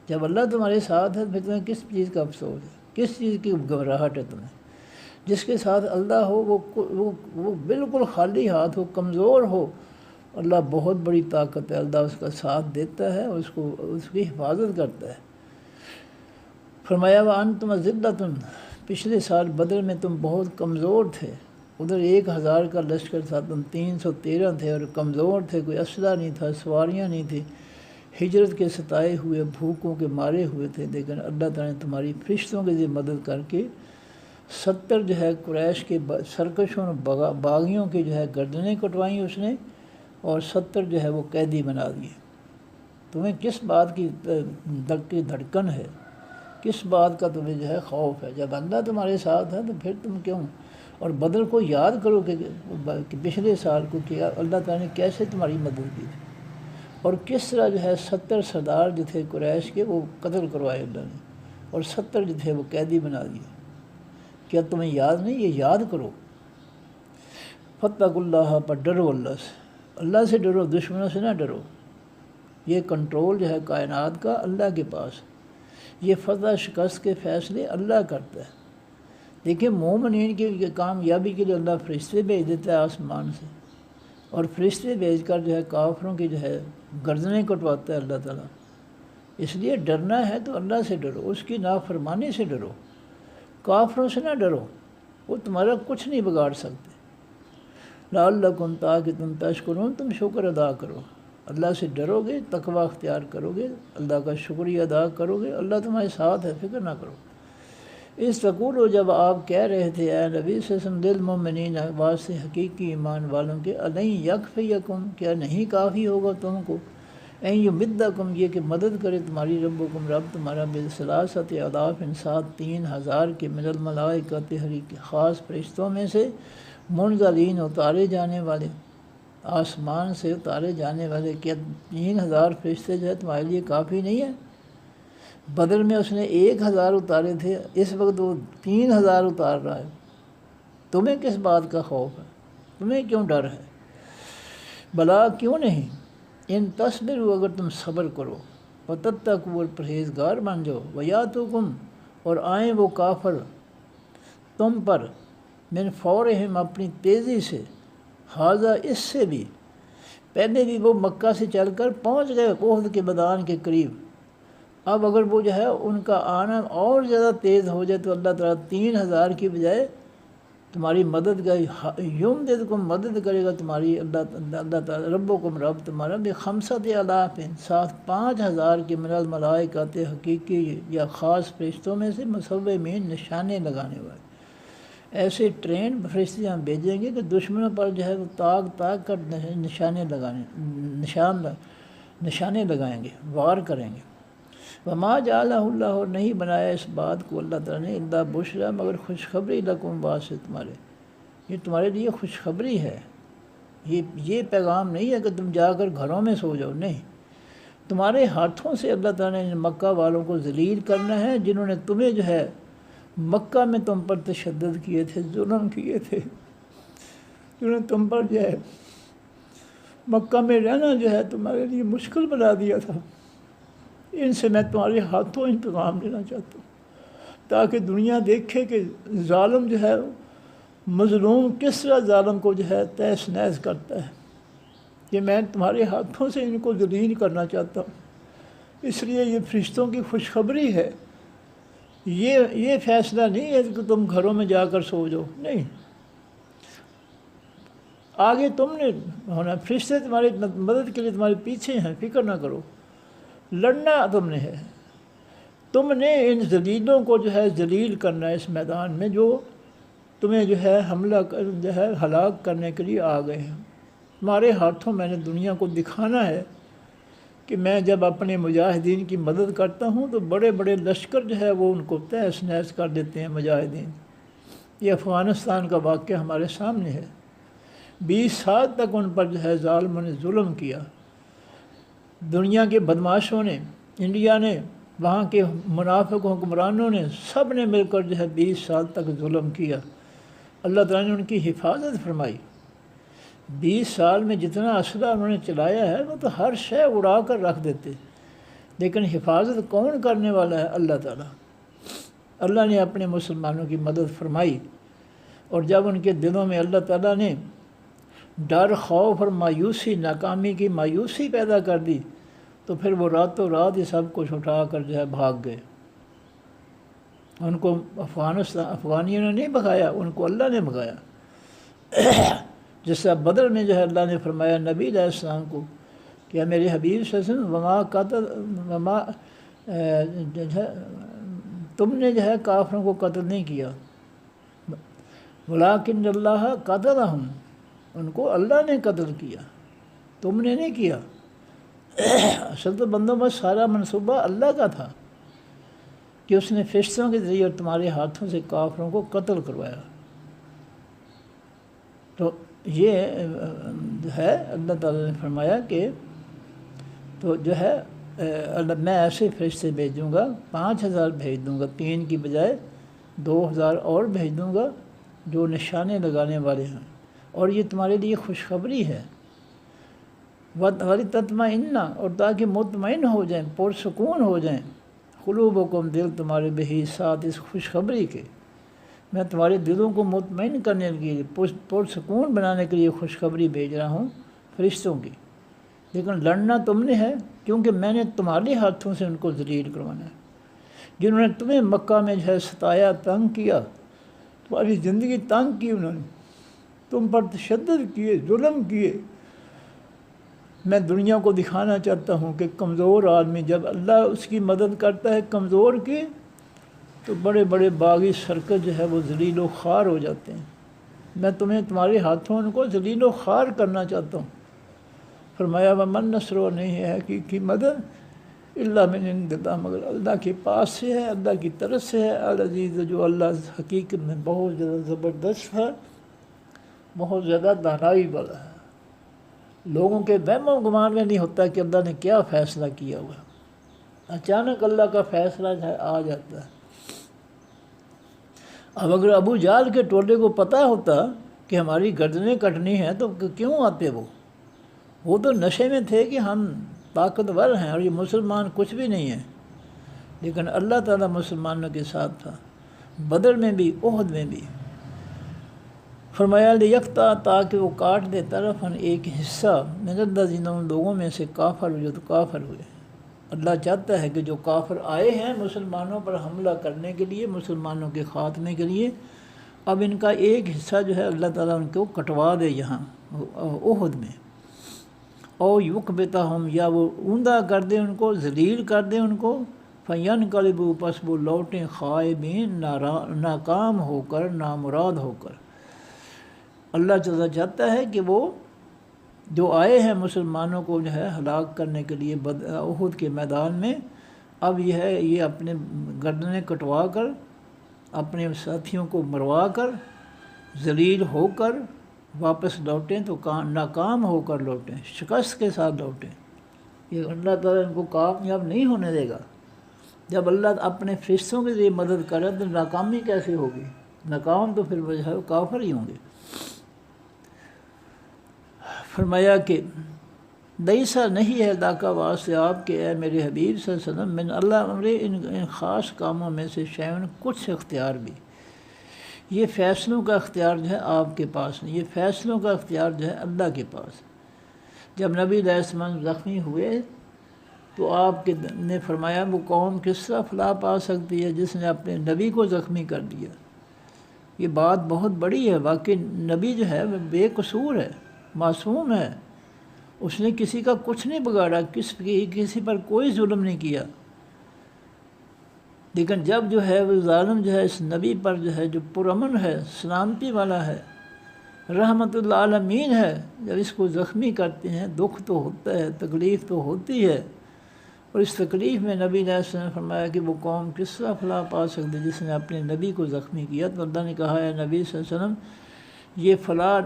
جب اللہ تمہارے ساتھ ہے پھر تمہیں کس چیز کا افسوس ہے، کس چیز کی گھبراہٹ ہے تمہیں؟ جس کے ساتھ اللہ ہو وہ بالکل خالی ہاتھ ہو، کمزور ہو، اللہ بہت بڑی طاقت ہے، اللہ اس کا ساتھ دیتا ہے اور اس کی حفاظت کرتا ہے۔ فرمایا وَأَنْتُمْ أَذِلَّةٌ، پچھلے سال بدر میں تم بہت کمزور تھے، ادھر 1000 کا لشکر تھا، تم 313 تھے اور کمزور تھے، کوئی اسلحہ نہیں تھا، سواریاں نہیں تھی، ہجرت کے ستائے ہوئے، بھوکوں کے مارے ہوئے تھے، لیکن اللہ تعالیٰ نے تمہاری فرشتوں کے ذریعے مدد کر کے 70 جو ہے قریش کے سرکشوں اور باغیوں کی جو ہے گردنیں کٹوائیں اس نے، اور 70 جو ہے وہ قیدی بنا دیے۔ تمہیں کس بات کی دھڑکن ہے، کس بات کا تمہیں جو ہے خوف ہے؟ جب اللہ تمہارے ساتھ ہے تو پھر تم کیوں؟ اور بدر کو یاد کرو کہ پچھلے سال کو کیا اللہ تعالیٰ نے کیسے تمہاری مدد کی تھی، اور کس طرح جو ہے 70 سردار جو تھے قریش کے وہ قتل کروائے اللہ نے، اور 70 جو تھے وہ قیدی بنا دیے۔ کیا تمہیں یاد نہیں؟ یہ یاد کرو۔ فاتقوا اللہ، پر ڈرو اللہ سے ڈرو، دشمنوں سے نہ ڈرو۔ یہ کنٹرول جو ہے کائنات کا اللہ کے پاس، یہ فتح شکست کے فیصلے اللہ کرتا ہے۔ دیکھیں مومنین کی کامیابی کے لیے اللہ فرشتے بھیج دیتا ہے آسمان سے، اور فرشتے بھیج کر جو ہے کافروں کی جو ہے گردنیں کٹواتا ہے اللہ تعالیٰ۔ اس لیے ڈرنا ہے تو اللہ سے ڈرو، اس کی نافرمانی سے ڈرو، کافروں سے نہ ڈرو، وہ تمہارا کچھ نہیں بگاڑ سکتے۔ لعلکم، تاکہ تم تشکرون، تم شکر ادا کرو۔ اللہ سے ڈرو گے، تقوی اختیار کرو گے، اللہ کا شکریہ ادا کرو گے، اللہ تمہارے ساتھ ہے، فکر نہ کرو۔ اس تقولو، جب آپ کہہ رہے تھے اے نبی صلی اللہ علیہ وسلم، للمؤمنین، واسطے حقیقی ایمان والوں کے، الن یکفیکم، کیا نہیں کافی ہوگا تم کو، این یمدکم، یہ کہ مدد کرے تمہاری ربکم، رب تمہارا، بثلاثۃ آلاف، 3,000 کے، من الملائکۃ، خاص فرشتوں میں سے، منزلین، اتارے جانے والے، آسمان سے اتارے جانے والے۔ کیا 3,000 فرشتے جو ہے تمہارے لیے کافی نہیں ہے؟ بدر میں اس نے 1,000 اتارے تھے، اس وقت وہ 3,000 اتار رہا ہے۔ تمہیں کس بات کا خوف ہے؟ تمہیں کیوں ڈر ہے؟ بلا کیوں نہیں، ان تصبروا، اگر تم صبر کرو، وتتقوا، اور پرہیزگار بن جاؤ، ویاتوکم، اور آئیں وہ کافر تم پر، من فورہم، اپنی تیزی سے، ھذا، اس سے بھی، پہلے بھی وہ مکہ سے چل کر پہنچ گئے احد کے میدان کے قریب، اب اگر وہ جو ہے ان کا آنا اور زیادہ تیز ہو جائے تو اللہ تعالیٰ 3,000 کی بجائے تمہاری مدد کا یمددکم، مدد کرے گا تمہاری اللہ تعالیٰ، ربکم، رب تمہارا، بخمسۃ آلاف، ساتھ 5,000 کے، من الملائکۃ، حقیقی یا خاص فرشتوں میں سے، مصومین، نشانے لگانے والے۔ ایسے ٹرین فرشتے ہم بھیجیں گے کہ دشمنوں پر جو ہے وہ تاک کر نشانے لگائیں گے، وار کریں گے۔ وما جعلہ اللہ، اور نہیں بنایا اس بات کو اللہ تعالیٰ نے، الا بشریٰ، مگر خوشخبری، لکم، واسطے تمہارے، یہ تمہارے لیے خوشخبری ہے، یہ پیغام نہیں ہے کہ تم جا کر گھروں میں سو جاؤ، نہیں، تمہارے ہاتھوں سے اللہ تعالیٰ نے مکہ والوں کو ذلیل کرنا ہے، جنہوں نے تمہیں جو ہے مکہ میں تم پر تشدد کیے تھے، ظلم کیے تھے، جنہوں نے تم پر جو ہے مکہ میں رہنا جو ہے تمہارے لیے مشکل بنا دیا تھا، ان سے میں تمہارے ہاتھوں انتقام لینا چاہتا ہوں، تاکہ دنیا دیکھے کہ ظالم جو ہے مظلوم کس طرح ظالم کو جو ہے تہس نہس کرتا ہے، کہ میں تمہارے ہاتھوں سے ان کو ذلیل کرنا چاہتا ہوں۔ اس لیے یہ فرشتوں کی خوشخبری ہے، یہ فیصلہ نہیں ہے کہ تم گھروں میں جا کر سو جاؤ، نہیں، آگے تم نے ہونا، فرشتے تمہاری مدد کے لیے تمہارے پیچھے ہیں، فکر نہ کرو، لڑنا تم نے ہے، تم نے ان ذلیلوں کو جو ہے ذلیل کرنا ہے اس میدان میں، جو تمہیں جو ہے حملہ جو ہے ہلاک کرنے کے لیے آ گئے ہیں۔ تمہارے ہاتھوں میں نے دنیا کو دکھانا ہے کہ میں جب اپنے مجاہدین کی مدد کرتا ہوں تو بڑے بڑے لشکر جو ہے وہ ان کو تہس نہس کر دیتے ہیں مجاہدین۔ یہ افغانستان کا واقعہ ہمارے سامنے ہے، 20 سال تک ان پر جو ہے ظالموں نے ظلم کیا، دنیا کے بدماشوں نے، انڈیا نے، وہاں کے منافق حکمرانوں نے، سب نے مل کر جو ہے 20 سال تک ظلم کیا، اللہ تعالیٰ نے ان کی حفاظت فرمائی۔ 20 سال میں جتنا اسلحہ انہوں نے چلایا ہے وہ تو ہر شے اڑا کر رکھ دیتے، لیکن حفاظت کون کرنے والا ہے؟ اللہ تعالیٰ۔ اللہ نے اپنے مسلمانوں کی مدد فرمائی، اور جب ان کے دلوں میں اللہ تعالیٰ نے ڈر، خوف اور مایوسی، ناکامی کی مایوسی پیدا کر دی، تو پھر وہ راتوں رات یہ سب کچھ اٹھا کر جو ہے بھاگ گئے۔ ان کو افغانیوں نے نہیں بھگایا، ان کو اللہ نے بھگایا۔ جس طرح بدر میں جو ہے اللہ نے فرمایا نبی علیہ السلام کو کہ میرے حبیب صلی اللہ علیہ وسلم، وما تم نے جو ہے کافروں کو قتل نہیں کیا، ولیکن اللہ قتلہم، ان کو اللہ نے قتل کیا، تم نے نہیں کیا۔ اصل تو بندوبست سارا منصوبہ اللہ کا تھا کہ اس نے فرشتوں کے ذریعے اور تمہارے ہاتھوں سے کافروں کو قتل کروایا۔ تو یہ ہے اللہ تعالیٰ نے فرمایا کہ تو جو ہے میں ایسے فرشتے بھیجوں گا، 5,000 بھیج دوں گا، 3 کی بجائے 2,000 اور بھیج دوں گا، جو نشانے لگانے والے ہیں، اور یہ تمہارے لیے خوشخبری ہے۔ وَلِتَطْمَئِنَّ، اور تاکہ مطمئن ہو جائیں، پرسکون ہو جائیں، قلوبکم، دل تمہارے، بہی، ساتھ اس خوشخبری کے، میں تمہارے دلوں کو مطمئن کرنے کے لیے، پرسکون بنانے کے لیے خوشخبری بھیج رہا ہوں فرشتوں کی، لیکن لڑنا تم نے ہے، کیونکہ میں نے تمہارے ہاتھوں سے ان کو ذلیل کروانا ہے۔ جنہوں نے تمہیں مکہ میں جو ہے ستایا، تنگ کیا، تمہاری زندگی تنگ کی، انہوں نے تم پر تشدد کیے، ظلم کیے، میں دنیا کو دکھانا چاہتا ہوں کہ کمزور آدمی جب اللہ اس کی مدد کرتا ہے کمزور کی، تو بڑے بڑے باغی سرکش جو ہے وہ ذلیل و خوار ہو جاتے ہیں۔ میں تمہیں تمہارے ہاتھوں ان کو ذلیل و خوار کرنا چاہتا ہوں۔ فرمایا ومن نصر، نہیں ہے حقیقی مدد الا من عند اللہ، مگر اللہ کے پاس سے ہے، اللہ کی طرف سے ہے، العزیز، جو اللہ حقیقت میں بہت زیادہ زبردست ہے، بہت زیادہ دانائی والا ہے۔ لوگوں کے وہم و گمان میں نہیں ہوتا کہ اللہ نے کیا فیصلہ کیا ہوا، اچانک اللہ کا فیصلہ جو ہے آ جاتا ہے۔ اب اگر ابو جہل کے ٹولے کو پتہ ہوتا کہ ہماری گردنیں کٹنی ہیں تو کیوں آتے وہ تو نشے میں تھے کہ ہم طاقتور ہیں اور یہ مسلمان کچھ بھی نہیں ہیں، لیکن اللہ تعالیٰ مسلمانوں کے ساتھ تھا، بدر میں بھی، احد میں بھی۔ فرمایا لیکتا، تاکہ وہ کاٹ دے طرفاً ایک حصہ، من الذین، ان لوگوں میں سے، کافر، جو تو کافر ہوئے۔ اللہ چاہتا ہے کہ جو کافر آئے ہیں مسلمانوں پر حملہ کرنے کے لیے، مسلمانوں کے خاتمے کے لیے، اب ان کا ایک حصہ جو ہے اللہ تعالیٰ ان کو کٹوا دے یہاں احد میں، او یکبتہم، یا وہ اوندا کر دے ان کو، ذلیل کر دے ان کو، فینقلبوا، پس وہ لوٹیں، خائبین، ناکام ہو کر، نامراد ہو کر۔ اللہ تعالیٰ چاہتا ہے کہ وہ جو آئے ہیں مسلمانوں کو جو ہے ہلاک کرنے کے لیے احد کے میدان میں، اب یہ اپنے گردنیں کٹوا کر، اپنے ساتھیوں کو مروا کر، ذلیل ہو کر واپس لوٹیں تو ناکام ہو کر لوٹیں، شکست کے ساتھ لوٹیں۔ یہ اللہ تعالیٰ ان کو کامیاب نہیں ہونے دے گا۔ جب اللہ اپنے فرشتوں کے ذریعے مدد کرے تو ناکامی کیسے ہوگی؟ ناکام تو پھر وہ کافر ہی ہوں گے۔ فرمایا کہ لیسا، نہیں ہے، لاکا، واسطے آپ کے، اے میرے حبیب صلی اللہ علیہ وسلم، من اللہ امر، ان خاص کاموں میں سے، شیئن، کچھ اختیار بھی۔ یہ فیصلوں کا اختیار جو ہے آپ کے پاس نہیں، یہ فیصلوں کا اختیار جو ہے اللہ کے پاس۔ جب نبی علیہ السلام زخمی ہوئے تو آپ کے نے فرمایا وہ قوم کس طرح فلاح پا سکتی ہے جس نے اپنے نبی کو زخمی کر دیا؟ یہ بات بہت بڑی ہے، واقعی نبی جو ہے وہ بے قصور ہے، معصوم ہے، اس نے کسی کا کچھ نہیں بگاڑا، کسی پر کوئی ظلم نہیں کیا، لیکن جب جو ہے وہ ظالم جو ہے اس نبی پر جو ہے جو پرامن ہے، سلامتی والا ہے، رحمت العالمین ہے، جب اس کو زخمی کرتے ہیں دکھ تو ہوتا ہے، تکلیف تو ہوتی ہے، اور اس تکلیف میں نبی علیہ السلام نے فرمایا کہ وہ قوم کس طرح فلاح پا سکتی جس نے اپنے نبی کو زخمی کیا؟ تو اللہ نے کہا ہے نبی صلی اللہ علیہ وسلم، یہ فلاح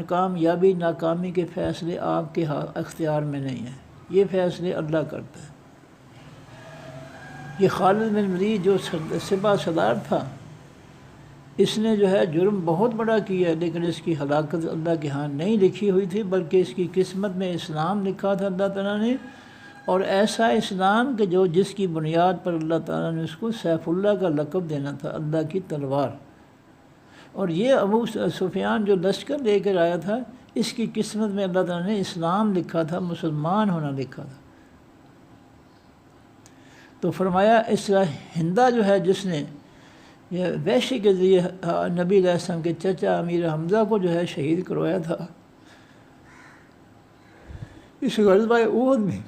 کامیابی ناکامی کے فیصلے آپ کے اختیار میں نہیں ہیں، یہ فیصلے اللہ کرتا ہے۔ یہ خالد بن ولید جو سپہ سالار تھا، اس نے جو ہے جرم بہت بڑا کیا، لیکن اس کی ہلاکت اللہ کے ہاں نہیں لکھی ہوئی تھی، بلکہ اس کی قسمت میں اسلام لکھا تھا اللہ تعالیٰ نے، اور ایسا اسلام کہ جس کی بنیاد پر اللہ تعالیٰ نے اس کو سیف اللہ کا لقب دینا تھا، اللہ کی تلوار۔ اور یہ ابو سفیان جو لشکر لے کر آیا تھا، اس کی قسمت میں اللہ تعالیٰ نے اسلام لکھا تھا، مسلمان ہونا لکھا تھا۔ تو فرمایا اس طرح ہندہ جو ہے جس نے یہ وحشی کے ذریعے نبی علیہ السلام کے چچا امیر حمزہ کو جو ہے شہید کروایا تھا، اس غزوہ احد میں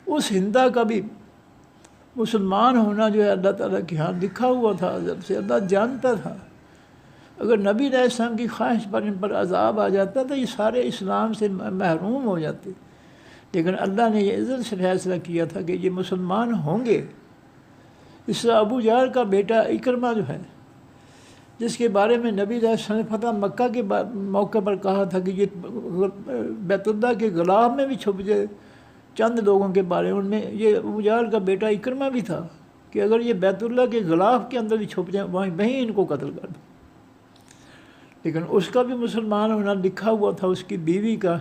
اس ہندہ کا بھی مسلمان ہونا جو ہے اللہ تعالیٰ کے ہاں لکھا ہوا تھا، جب سے اللہ جانتا تھا۔ اگر نبی علیہ السلام کی خواہش پر ان پر عذاب آ جاتا تو یہ سارے اسلام سے محروم ہو جاتے، لیکن اللہ نے یہ عزت سے فیصلہ کیا تھا کہ یہ مسلمان ہوں گے۔ اس طرح ابو جہل کا بیٹا اکرمہ جو ہے، جس کے بارے میں نبی علیہ السلام نے فتح مکہ کے موقع پر کہا تھا کہ یہ بیت اللہ کے غلاف میں بھی چھپ جائے، چند لوگوں کے بارے میں ان میں یہ ابو جہل کا بیٹا اکرمہ بھی تھا کہ اگر یہ بیت اللہ کے غلاف کے اندر بھی چھپ جائیں وہیں ان کو قتل کر دو، لیکن اس کا بھی مسلمان ہونا لکھا ہوا تھا، اس کی بیوی کا،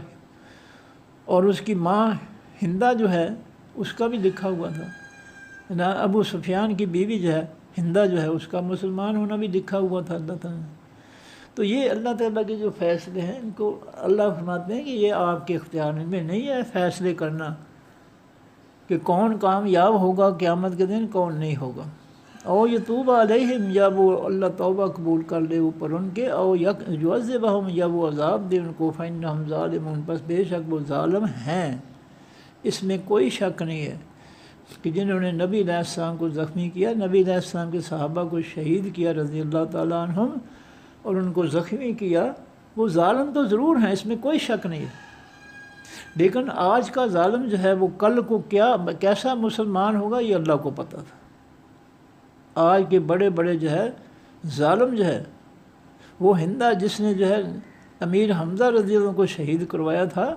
اور اس کی ماں ہندہ جو ہے اس کا بھی لکھا ہوا تھا، ابو سفیان کی بیوی جو ہے ہندہ جو ہے اس کا مسلمان ہونا بھی لکھا ہوا تھا اللہ تعالیٰ نے۔ تو یہ اللہ تعالیٰ کے جو فیصلے ہیں ان کو اللہ فرماتے ہیں کہ یہ آپ کے اختیار میں نہیں ہے فیصلے کرنا کہ کون کامیاب ہوگا قیامت کے دن، کون نہیں ہوگا۔ او یتوب علیہم، یا وہ اللہ توبہ قبول کر لے اوپر ان کے، او یعذبہم، یا وہ عذاب دے ان کو، فإنہم ظالمون، پس بے شک وہ ظالم ہیں۔ اس میں کوئی شک نہیں ہے کہ جنہوں نے نبی علیہ السلام کو زخمی کیا، نبی علیہ السلام کے صحابہ کو شہید کیا رضی اللہ تعالیٰ عنہم، اور ان کو زخمی کیا، وہ ظالم تو ضرور ہیں، اس میں کوئی شک نہیں ہے، لیکن آج کا ظالم جو ہے وہ کل کو کیسا مسلمان ہوگا یہ اللہ کو پتہ تھا۔ آج کے بڑے بڑے جو ہے ظالم جو ہے وہ ہندہ جس نے جو ہے امیر حمزہ رضی اللہ عنہ کو شہید کروایا تھا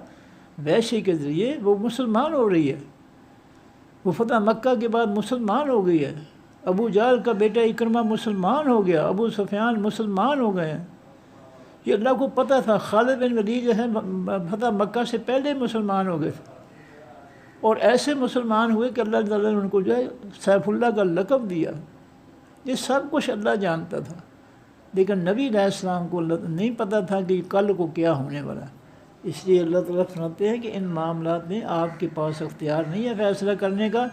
وحشی کے ذریعے، وہ مسلمان ہو رہی ہے، وہ فتح مکہ کے بعد مسلمان ہو گئی ہے۔ ابو جہل کا بیٹا اکرمہ مسلمان ہو گیا، ابو سفیان مسلمان ہو گئے ہیں۔ یہ اللہ کو پتہ تھا۔ خالد بن ولید جو ہے فتح مکہ سے پہلے مسلمان ہو گئے تھے، اور ایسے مسلمان ہوئے کہ اللہ تعالیٰ نے ان کو جو ہے سیف اللہ کا لقب دیا۔ یہ سب کچھ اللہ جانتا تھا، لیکن نبی علیہ السلام کو نہیں پتہ تھا کہ کل کو کیا ہونے والا ہے۔ اس لیے اللہ تعالیٰ فرماتے ہیں کہ ان معاملات میں آپ کے پاس اختیار نہیں ہے فیصلہ کرنے کا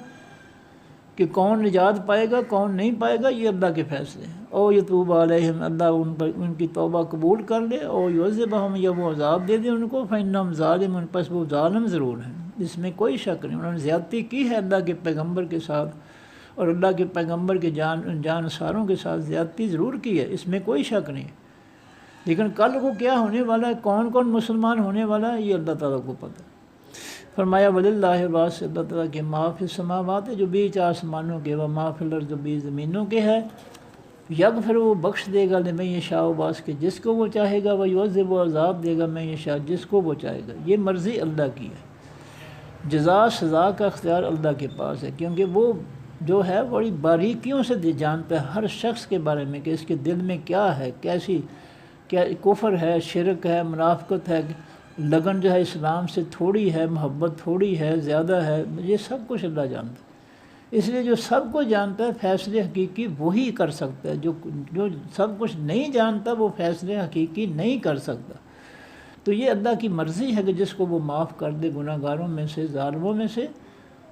کہ کون نجات پائے گا کون نہیں پائے گا، یہ اللہ کے فیصلے ہیں۔ او یتوب علیہم، اللہ ان کی توبہ قبول کر لے، او یعذبہم، یا وہ عذاب دے دے ان کو، فإنہم ظالمون، پس وہ ظالم ضرور ہیں، اس میں کوئی شک نہیں۔ انہوں نے زیادتی کی ہے اللہ کے پیغمبر کے ساتھ، اور اللہ کے پیغمبر کے جانساروں کے ساتھ زیادتی ضرور کی ہے، اس میں کوئی شک نہیں۔ لیکن کل کو کیا ہونے والا ہے، کون کون مسلمان ہونے والا ہے، یہ اللہ تعالیٰ کو پتہ ہے۔ فرمایا وللہ الواس، اللہ تعالیٰ کے ما فی السماوات، جو بیچ آسمانوں کے، و ما فی الارض، جو بیچ زمینوں کے ہے، یغفر، وہ بخش دے گا، لمن یشاء، باس کے جس کو وہ چاہے گا، و یعذب، وہ عذاب دے گا، من یشاء، جس کو وہ چاہے گا۔ یہ مرضی اللہ کی ہے، جزا سزا کا اختیار اللہ کے پاس ہے، کیونکہ وہ جو ہے بڑی باریکیوں سے جانتا ہے ہر شخص کے بارے میں کہ اس کے دل میں کیا ہے، کیا کفر ہے، شرک ہے، منافقت ہے، لگن جو ہے اسلام سے تھوڑی ہے، محبت تھوڑی ہے، زیادہ ہے، یہ سب کچھ اللہ جانتا ہے۔ اس لیے جو سب کچھ جانتا ہے فیصلے حقیقی وہی کر سکتا ہے، جو سب کچھ نہیں جانتا وہ فیصلے حقیقی نہیں کر سکتا۔ تو یہ اللہ کی مرضی ہے کہ جس کو وہ معاف کر دے گناہ گاروں میں سے، ظالموں میں سے،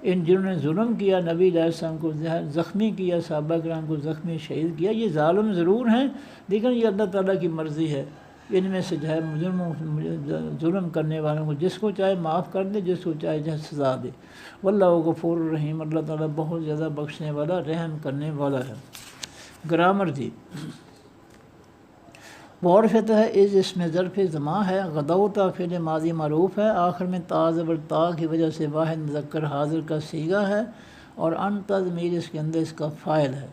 جنہوں نے ظلم کیا، نبی علیہ السلام کو زخمی کیا، صحابہ کرام کو زخمی شہید کیا، یہ ظالم ضرور ہیں، لیکن یہ اللہ تعالیٰ کی مرضی ہے۔ ان میں سے جو ہے ظلم کرنے والوں کو جس کو چاہے معاف کر دے، جس کو چاہے جو ہے سزا دے۔ واللہ غفور الرحیم، اللہ تعالیٰ بہت زیادہ بخشنے والا، رحم کرنے والا ہے۔ گرامر جی، وعرفت ہے از اس میں ظرف زماں ہے، غدوتا فعل ماضی معروف ہے، آخر میں تا زبر تا کی وجہ سے واحد مذکر حاضر کا صیغہ ہے، اور انتا ضمیر اس کے اندر اس کا فاعل ہے۔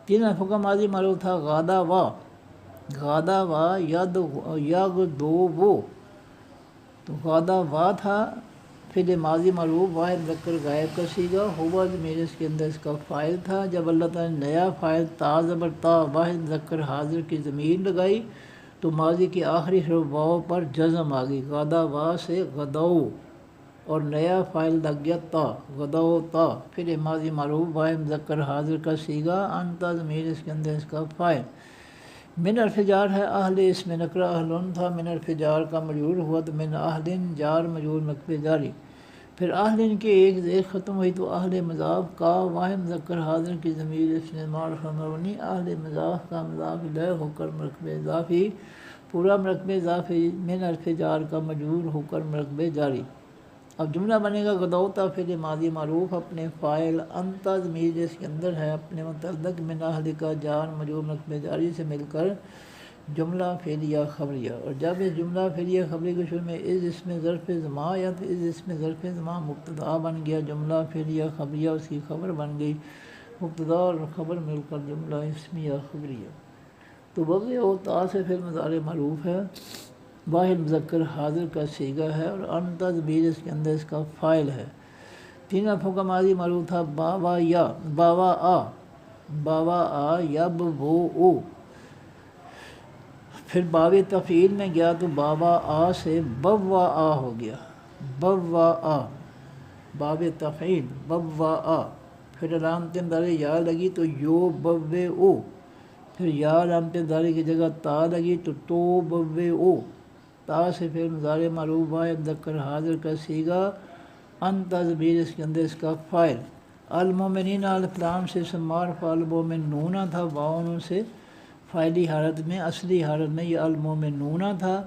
تین حرفوں کا ماضی معروف تھا غادا وا، غادا وا، یغدو وہ، تو غادا وا تھا فعل ماضی معروف واحد مذکر غائب کا صیغہ، ہوا ضمیر اس کے اندر اس کا فاعل تھا۔ جب اللہ تعالیٰ نے نیا فاعل تا زبر تا واحد مذکر حاضر کی ضمیر لگائی تو ماضی کی آخری حرف واو پر جزم آ گئی، غادا وا سے غدو، اور نیا فاعل لگ گیا تا، غدو تا، پھر ماضی معروف واحد مذکر حاضر کا صیغہ، انتا ضمیر اس کے اندر اس کا فاعل۔ من حرف جار ہے اہل، اس میں نکرہ اہلن تھا، من حرف جار کا مجرور ہوا تو من اہلن، جار مجرور مکبے جاری، پھر اہلن کے ایک زیر ختم ہوئی تو اہل مضاف کا واحد مذکر حاضر کی ضمیر اس نے معرفہ مبنی، اہل مضاف کا مضاف الیہ ہو کر مرکب اضافی، پورا مرکب اضافی، من حرف جار کا مجرور ہو کر مرکب جاری۔ اب جملہ بنے گا غدوتا فعل ماضی معروف اپنے فاعل، انتا ضمیر اس کے اندر ہے اپنے متعلق، من اہل کا جار مجرور مرکب جاری سے مل کر جملہ فعلیہ خبریہ، اور جب اس جملہ فعلیہ خبری کے شروع میں از اس میں ظرف زماں یا تو از اس میں ظرف زماں مبتدا بن گیا، جملہ فعلیہ خبریہ اس کی خبر بن گئی، مبتدا اور خبر مل کر جملہ اسمیہ خبریہ۔ تو وضع و تا سے فعل مضارع معروف ہے، واحد مذکر حاضر کا صیغہ ہے، اور انتا ضمیر اس کے اندر اس کا فاعل ہے۔ تین حرفوں کا ماضی معروف تھا باوا یا، باوا آ، باوا آ، یب وہ او، پھر باب تفعیل میں گیا تو بابا آ سے بوا آ ہو گیا، بوا آ، باب تفعیل بوا آ، پھر علامت داری یا لگی تو یو بوے او، پھر یا علامت داری کی جگہ تا لگی تو بوے او، تا سے پھر مضارع معروف واحد مذکر حاضر کا صیغہ، انتا ضمیر اس کے اندر اس کا فاعل۔ المومنین الف لام سے معرفہ، المومنون تھا واؤن سے فاعلی حالت میں، اصلی حالت میں یہ المومنون تھا۔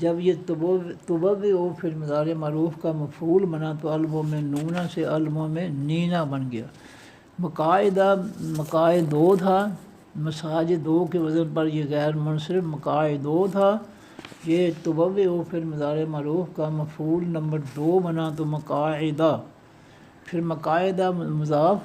جب یہ تبوّئ پھر مضارع معروف کا مفعول بنا تو المومنون سے المومنین بن گیا۔ مقاعدہ مقاعدو تھا، مساج دو کے وزن پر یہ غیر منصرف مقاعدو تھا، یہ تبوّع پھر مضارع معروف کا مفعول نمبر 2 بنا تو مقاعدہ، پھر مقاعدہ مضاف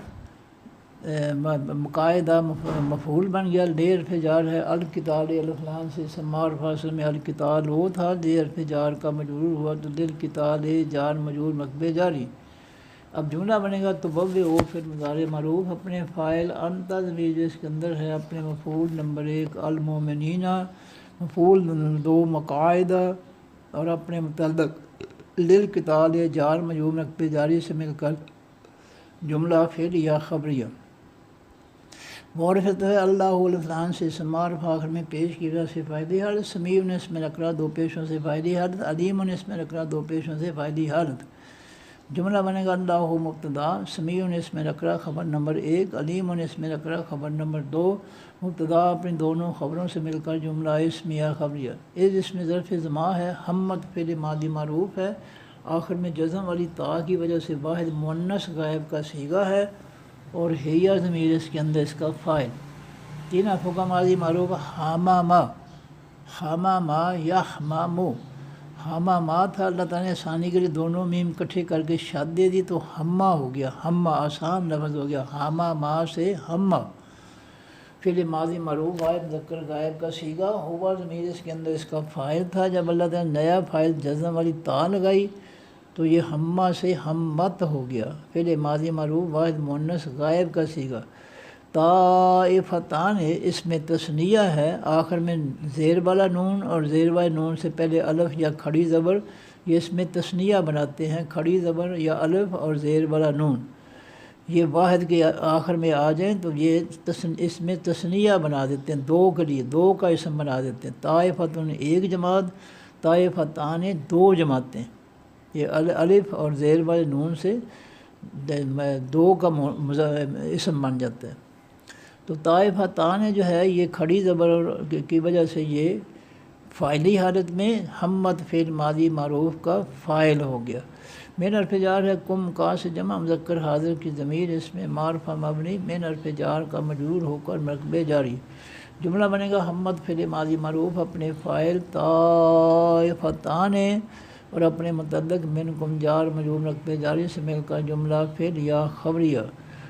مقاعدہ مفعول بن گیا، لے حرف جار ہے، القتال الف لام سے اسم معرفہ اصل میں القتال وہ تھا، لے حرف جار کا مجرور ہوا تو للقتال جار مجرور مکبے جاری۔ اب جملہ بنے گا تبوّع پھر مضارع معروف اپنے فاعل انت ضمیر جو اس کے اندر ہے، اپنے مفعول نمبر 1 المؤمنین، مفعول نمبر 2 مقاعدہ، اور اپنے متعلق للقتال جار مجرور مکبے جاری سے مل کر جملہ فعل یا خبریہ۔ معرفت ہے اللہ الفلان سے اسم معرفہ آخر میں پیش کی گیا سے فائدی حالت، سمیع اس میں رکھنا 2 پیشوں سے فائدی حالت، علیم اس میں رکھنا 2 پیشوں سے فائدی حالت۔ جملہ بنے گا اللہ مبتدا، سمیع اس میں رکھنا خبر نمبر 1، علیم اس میں رکھنا خبر نمبر 2، مبتدا اپنی دونوں خبروں سے مل کر جملہ اسمیہ خبریہ۔ اس میں ظرف زماں ہے، حمد فعل ماضی معروف ہے، آخر میں جزم والی تا کی وجہ سے واحد مؤنث غائب کا صیغہ ہے، اور ہیہ ضمیر اس کے اندر اس کا فاعل۔ 3 حرفوں کا ماضی معروف حمامہ، حمامہ یحممو، حمامہ تھا، اللہ تعالیٰ نے ثانی کے لیے دونوں میم کٹھے کر کے شاد دے دی تو ہمہ ہو گیا، ہمہ آسان لفظ ہو گیا، حمامہ سے ہمہ۔ فعل ماضی معروف واحد مذکر غائب کا صیغہ، ہوا ضمیر اس کے اندر اس کا فاعل تھا، جب اللہ تعالیٰ نے نیا فاعل جزم والی تا لگائی تو یہ ہمہ سے ہمت ہو گیا۔ فعل ماضی معروف واحد مؤنث غائب کا صیغہ۔ طائفتان اس میں تثنیہ ہے، آخر میں زیر والا نون اور زیر والے نون سے پہلے الف یا کھڑی زبر، یہ اس میں تثنیہ بناتے ہیں، کھڑی زبر یا الف اور زیر والا نون یہ واحد کے آخر میں آ جائیں تو یہ اس میں تثنیہ بنا دیتے ہیں، 2 کے لیے 2 کا اسم بنا دیتے ہیں۔ طائفتن 1 جماعت، طائفتان 2 جماعتیں، یہ الف اور زیر والے نون سے 2 کا اسم بن جاتا ہے۔ تو طائفتان جو ہے یہ کھڑی زبر کی وجہ سے یہ فاعلی حالت میں حمد فعل ماضی معروف کا فاعل ہو گیا۔ من حرف جار ہے، کم کا سے جمع مذکر حاضر کی ضمیر اس میں معرفہ مبنی من حرف جار کا مجرور ہو کر مرکبے جاری۔ جملہ بنے گا حمد فعل ماضی معروف اپنے فاعل طائفتان اور اپنے متعلق من کم جار مجرور مرکبے جاری سے مل کر جملہ فعل یا خبریہ۔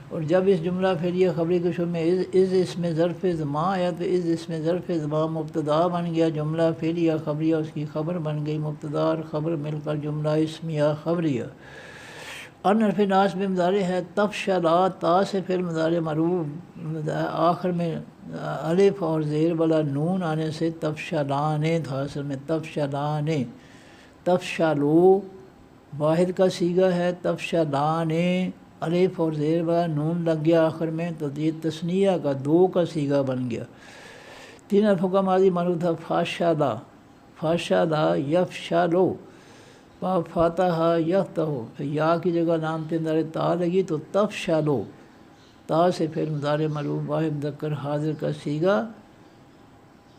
اور جب اس جملہ فعل یا خبری کے شروع میں اس میں ظرف زماں آیا تو اس میں ظرف زماں مبتدا بن گیا، جملہ فعل یا خبریہ اس کی خبر بن گئی، مبتدا اور خبر مل کر جملہ اسمیہ خبریہ۔ ان حرف ناصب مضارع ہے، تفشلا تا سے فعل مضارع معروف آخر میں الف اور زیر والا نون آنے سے تفشلانے تھا، اصل میں تفشلانے، تفشلو واحد کا صیغہ ہے، تفشلانے الف اور زیر والا نون لگ گیا آخر میں تو یہ تثنیہ کا 2 کا صیغہ بن گیا۔ 3 حرفوں کا ماضی معروف تھا فاشلا، فاشلا یفشلو، فاتح یفتح، پھر یا کی جگہ لام کے اندر تا لگی تو تفشلو، تا سے پھر مضارع معروف واحد مذکر حاضر کا صیغہ،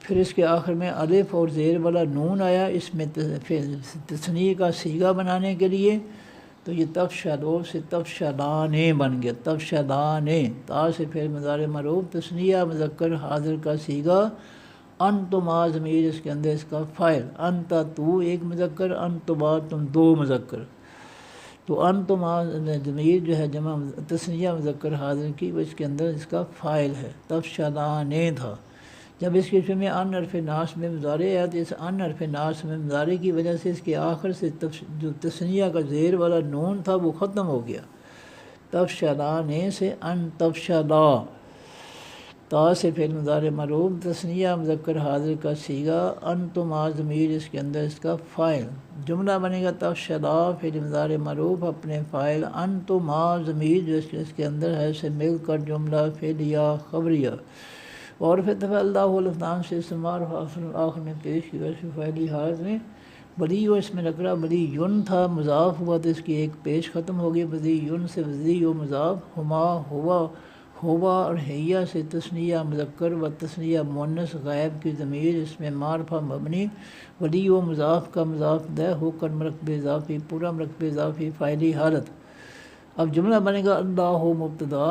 پھر اس کے آخر میں الف اور زیر والا نون آیا اس میں تثنیہ کا صیغہ بنانے کے لیے تو یہ تفشلو سے تفشلانے بن گیا، تفشلانے، تا سے پھر مضارع معروف تثنیہ مذکر حاضر کا صیغہ، انتما ضمیر اس کے اندر اس کا فاعل، انت تو 1 مذکر، انتما تم 2 مذکر، تو انتما ضمیر جو ہے جمع تثنیہ مذکر حاضر کی وہ اس کے اندر اس کا فاعل ہے، تفشلانے تھا۔ جب اس کے شروع میں ان حرف ناصب میں مضارع ہے تو اس ان حرف ناصب میں مضارع کی وجہ سے اس کے آخر سے جو تثنیہ کا زیر والا نون تھا وہ ختم ہو گیا، تفشلانے سے ان تفشلا، تا سے فعل مضارع معروف تثنیہ مذکر حاضر کا صیغہ، انتما ضمیر اس کے اندر اس کا فاعل۔ جملہ بنے گا تفشلا فعل مضارع معروف اپنے فاعل انتما ضمیر جو اس کے اندر ہے سے مل کر جملہ فعل یا خبریہ۔ اور پھر اللہ الفلان سے استعمال آخر میں پیش کی ویسے فعلی حالت میں بدی و اس میں نکرہ بدی یون تھا، مضاف ہوا تو اس کی ایک پیش ختم ہو گئی، بدی یون سے بدی و مضاف، ہما ہوا اور ہیہ سے تثنیہ مذکر و تثنیہ مؤنث غائب کی ضمیر اس میں معرفہ مبنی، بدی و مضاف کا مضاف دہ ہو کر مرکب اضافی، پورا مرکب اضافی فاعلی حالت۔ اب جملہ بنے گا اللہ مبتدا،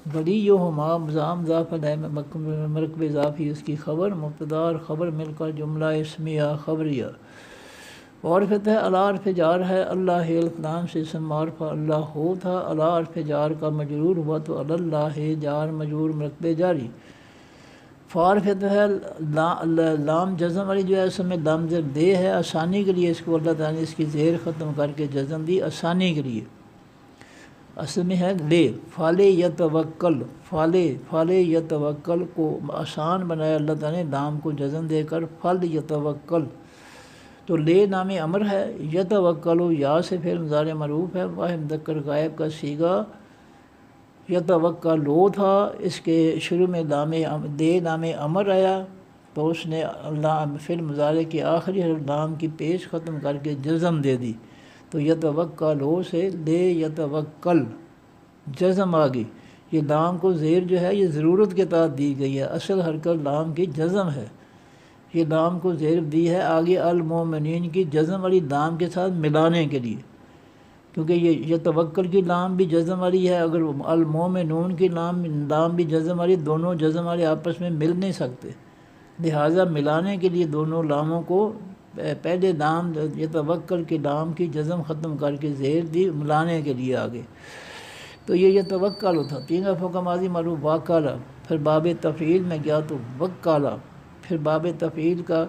ولیہما مضام اضافہ ہے مرکب اضافی اس کی خبر مبتدا اور خبر مل کر جملہ اسمیہ خبریہ. اور فتح علی حرف جار ہے اللہ الکلام سے اسم معرفہ اللہ ہو تھا علی حرف جار کا مجرور ہوا تو اللہ جار مجرور مرکب جاری. فار فتح ہے لام جزم والی جو ہے اس میں لام زیر دے ہے آسانی کے لیے اس کو اللہ تعالیٰ نے اس کی زیر ختم کر کے جزم دی آسانی کے لیے. اصل میں ہے لے فالے یتوکل فالے یتوکل کو آسان بنایا اللہ تعالیٰ نے لام کو جزم دے کر فل یتوکل. تو لے نام امر ہے یتوکل یا سے پھر مضارع معروف ہے واحد مذکر غائب کا صیغہ یتوکلو تھا اس کے شروع میں دے نام امر آیا تو اس نے فعل مضارع کے آخری حرف لام کی پیش ختم کر کے جزم دے دی تو یتوکلو سے لے یتوکل جزم آ گئی. یہ لام کو زیر جو ہے یہ ضرورت کے تحت دی گئی ہے اصل حرکت لام کی جزم ہے. یہ لام کو زیر دی ہے آگے المومنین کی جزم والی لام کے ساتھ ملانے کے لیے کیونکہ یہ توکل کی لام بھی جزم والی ہے اگر المومنون کی لام بھی جزم والی دونوں جزم والے آپس میں مل نہیں سکتے لہٰذا ملانے کے لیے دونوں لاموں کو پہلے لام یہ توکل کی لام کی جزم ختم کر کے زیر دی ملانے کے لیے آگے. تو یہ توکل تھا 3 حرفوں کا ماضی معروف واکالا پھر باب تفعیل میں گیا تو وکالا پھر باب تفعیل کا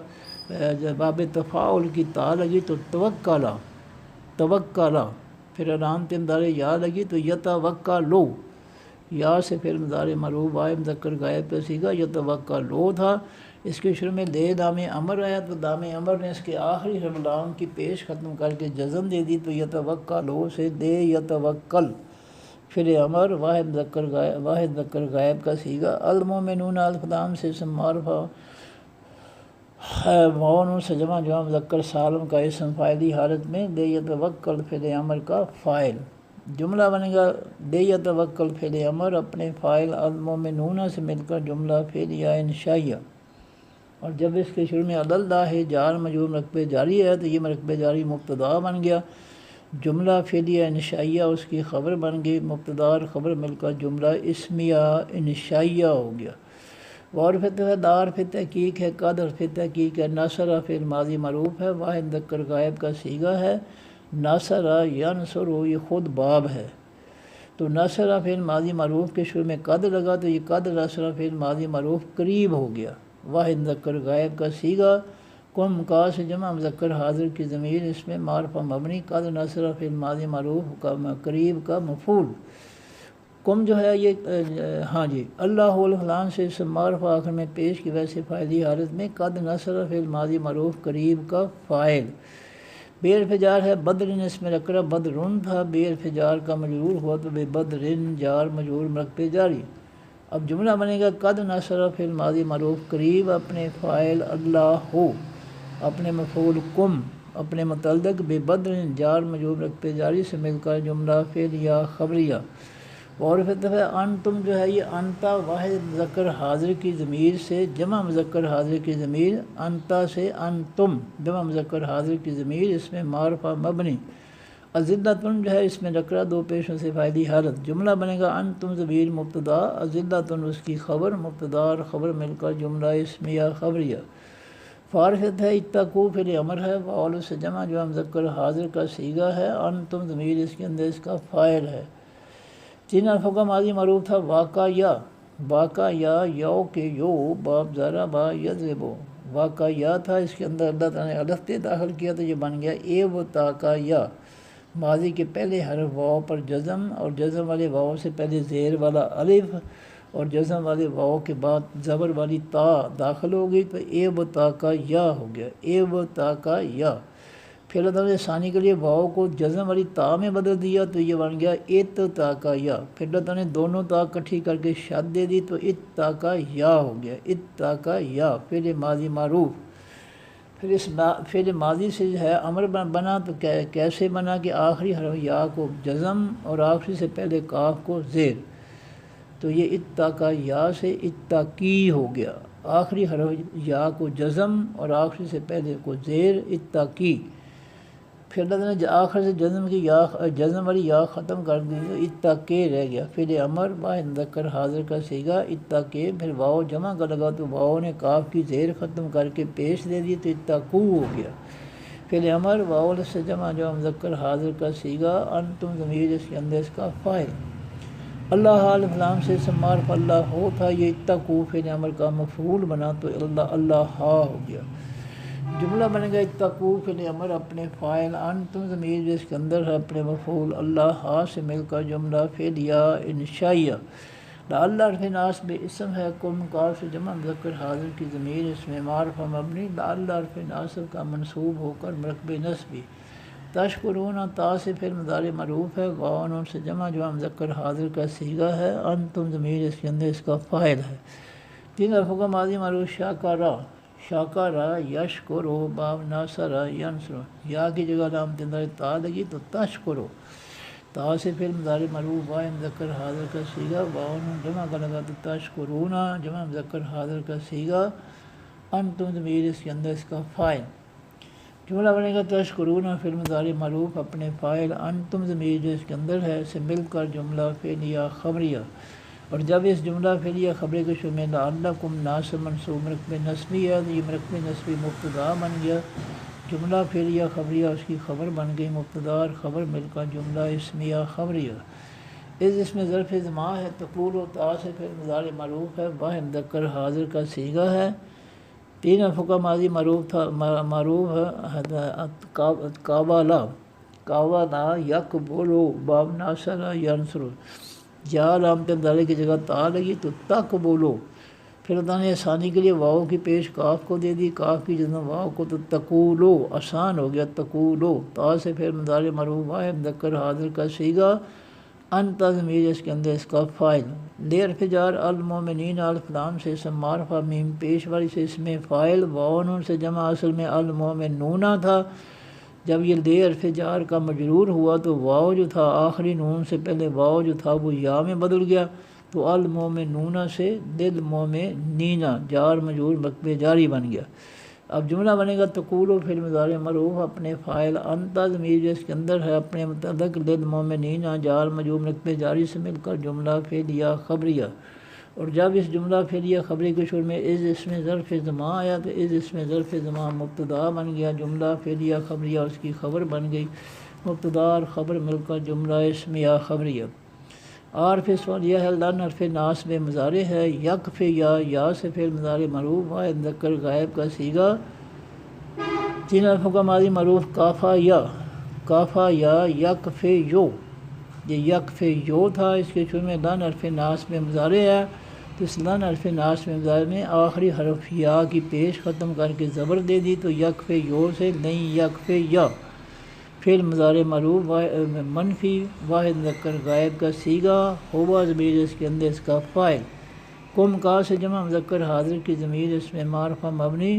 باب تفاعل کی تا لگی تو توکالا پھر علامت امدار یا لگی تو یتوکلو یا سے پھر مضارع معروف واحد مذکر غائب کا صیغہ یتوکلو تھا. اس کے شروع میں لے دام امر آیا تو دام امر نے اس کے آخری حرف لام کی پیش ختم کر کے جزم دے دی تو یتوکلو سے لے یتوکل پھر امر واحد مذکر غائب کا صیغہ المومنون الف لام سے اسم معرفہ مون سے جمع مذکر سالم کا اسم فاعلی حالت میں لے یتوکل فعل امر کا فاعل. جملہ بنے گا لے یتوکل فعل امر اپنے فاعل المومنون سے مل کر جملہ فعلیہ انشائیہ اور جب اس کے شروع میں اللہ جار مجرور مرکب جاری ہے تو یہ مرکب جاری مبتدا بن گیا جملہ فعلیہ انشائیہ اس کی خبر بن گئی مبتدا اور خبر مل کر جملہ اسمیہ انشائیہ ہو گیا. اور فتح دار فی تحقیق ہے قدر فی تحقیق ہے ناصرہ فعل ماضی معروف ہے واحد مذکر غائب کا صیغہ ہے ناصرہ ینصر یہ خود باب ہے تو ناصرہ فعل ماضی معروف کے شروع میں قد لگا تو یہ قد ناصرہ فعل ماضی معروف قریب ہو گیا واحد مذکر غائب کا صیغہ کم کا سے جمع مذکر حاضر کی ضمیر اس میں معرفہ مبنی قد ناصرہ فعل ماضی معروف کا قریب کا مفعول. کم جو ہے یہ ہاں جی اللہ الفلان سے اسم معرفہ آخر میں پیش کی ویسے فاعلی حالت میں قد نصر فعل ماضی معروف قریب کا فاعل. بے حرف جار ہے بدرن اس میں رکرہ بدرن تھا بے حرف جار کا مجرور ہوا تو بے بدرن جار مجرور مرکب جاری. اب جملہ بنے گا قد نصر فعل ماضی معروف قریب اپنے فاعل اللہ ہو اپنے مفعول کم اپنے متعلق بے بدرن جار مجرور مرکب جاری سے مل کر جملہ فعلیہ خبریہ. اور پھر انتم جو ہے یہ انتا واحد مذکر حاضر کی ضمیر سے جمع مذکر حاضر کی ضمیر انتا سے انتم جمع مذکر حاضر کی ضمیر اس میں معرفہ مبنی ازلتن جو ہے اس میں نکرہ دو پیشوں سے فاعلی حالت. جملہ بنے گا انتم ضمیر مبتدا ازلتن اس کی خبر مبتدا اور خبر مل کر جملہ اسمیہ خبریہ. فارفت ہے اتقو فعل امر ہے واول سے جمع جو مذکر حاضر کا صیغہ ہے انتم ضمیر اس کے اندر اس کا فاعل ہے. 3 حرفوں کا ماضی معروف تھا واقع یا یو کے یو باب زارا با یضربو واقع یا تھا اس کے اندر اللہ تعالیٰ نے الف داخل کیا تو یہ بن گیا اے و تا کا یا ماضی کے پہلے حرف واو پر جزم اور جزم والے واو سے پہلے زیر والا الف اور جزم والے واو کے بعد زبر والی تا داخل ہو گئی تو اے و تا کا یا ہو گیا اے و تا کا یا. پھر اللہ تعالیٰ نے ثانی کے لیے واو کو جزم والی تا میں بدل دیا تو یہ بن گیا ات تا کا یا. پھر اللہ تعالیٰ نے دونوں تا اکٹھی کر کے شد دے دی تو ات تا کا یا ہو گیا ات تا کا یا. پھر ماضی معروف پھر اس فعل ماضی سے جو ہے امر بنا تو کیسے بنا کہ آخری حرف یا کو جزم اور آخری سے پہلے کاف کو زیر تو یہ اتّا کا یا سے اتقی ہو گیا. آخری حرف یا کو جزم اور آخری سے پہلے کو زیر اتقی. پھر اللہ نے آخر سے جزم والی یا ختم کر دی تو اتقے رہ گیا، فعل امر واحد مذکر حاضر کا صیغہ اتقے، پھر واو جمع کا لگا تو واو نے کاف کی زیر ختم کر کے پیش دے دی تو اتقو ہو گیا، فعل امر واو سے جمع مذکر حاضر کا صیغہ، انتم ضمیر اس کے اندر اس کا فاعل، اللہ حال فلام سے معرف اللہ ہو تھا، یہ اتقو فعل امر کا مفعول بنا تو اللہ ہا ہو گیا، جملہ بنے گا اتقو فعل امر اپنے فاعل، انتم ضمیر جس کے اندر ہے اپنے مفعول، اللہ ہا سے مل کر جملہ فعلیہ انشائیہ، لعل حرف ناصب اسم ہے، کم کاف سے جمع مذکر حاضر کی ضمیر اس میں معرفہ مبنی، لعل حرف ناصب کا منصوب ہو کر مرکب نصبی، تشکرون تا سے پھر مضارع معروف ہے، واو سے جمع مذکر حاضر کا صیغہ ہے، انتم ضمیر اس کے اندر اس کا فاعل ہے، تین حرفوں کا ماضی معروف شاکرا، شاکرا یشکرو باب ناصرہ ینصر، یا کی جگہ علامت اندر تا لگی تو تشکرو، تا سے پھر مضارع معروف واحد مذکر حاضر کا صیغہ، واو جمع کا لگا تو تشکرون جمع مذکر حاضر کا صیغہ، انتم ضمیر اس کے اندر اس کا فاعل، جملہ بنے گا تشکرون فعل مضارع معروف اپنے فاعل، انتم ضمیر جو اس کے اندر ہے سے مل کر جملہ فعلیہ خبریہ، اور جب اس جملہ فعلیہ خبری کے شروع میں لعلکم ناصب منصوب مرکب نصبی ہے تو یہ مرکب نصبی مبتدا بن گیا، جملہ فعلیہ خبریہ اس کی خبر بن گئی، مبتدا اور خبر مل کر جملہ اسمیہ خبریہ، اس میں ظرف زمان ہے، تقول و تا سے پھر مضارع معروف ہے، واحد مذکر حاضر کا صیغہ ہے، تین حرفوں کا ماضی معروف تھا، معروف ہے قابلہ، قابلہ یقبلو باب ناصرہ ینصر، یا علامت اندالے کی جگہ تا لگی تو تقبلو، پھر اللہ نے آسانی کے لیے واو کی پیش کاف کو دے دی، کاف کی جگہ واو کو تو تقولو آسان ہو گیا تقولو، تا سے پھر مضارع معروف واحد مذکر حاضر کا صیغہ، انت ضمیر اس کے اندر اس کا فاعل، لے حرف جار المومنین الف لام سے اسم معرفہ میم پیش والی سے اس میں فاعل، واو نون سے جمع اصل میں المومنون تھا، جب یہ لے حرف جار کا مجرور ہوا تو واو جو تھا آخری نون سے پہلے واو جو تھا وہ یا میں بدل گیا، تو المومنون سے للمومنین جار مجرور مرکب جاری بن گیا، اب جملہ بنے گا تقول و فعل مضارع معروف اپنے فاعل، انت ضمیر جو اس کے اندر ہے اپنے متعلق للمومنین جار مجرور مرکب جاری سے مل کر جملہ فعلیہ خبریہ، اور جب اس جملہ فعلیہ خبری کے شروع میں اس میں ظرف زمان آیا تو اس میں ظرف زمان مبتدا بن گیا، جملہ فعلیہ خبریہ اس کی خبر بن گئی، مبتدا اور خبر مل کر جملہ اسمیہ خبریہ، عارف سوالیہ ہے، لن حرف ناصب مضارع ہے، یکف یا سے فعل مضارع معروف واحد مذکر غائب کا صیغہ، تین حرفوں کا ماضی معروف کافا یا یکف یو، یہ یکف یو تھا، اس کے شروع میں لن حرف ناصب مضارع ہے تو اس لن حرف ناصب مضارع میں آخری حرف یا کی پیش ختم کر کے زبر دے دی تو یکف یو سے نہیں یکف یا، فعل مضارع معروف منفی واحد مذکر غائب کا صیغہ، ہوا ضمیر اس کے اندر اس کا فاعل، کم کا سے جمع مذکر حاضر کی ضمیر اس میں معرفہ مبنی،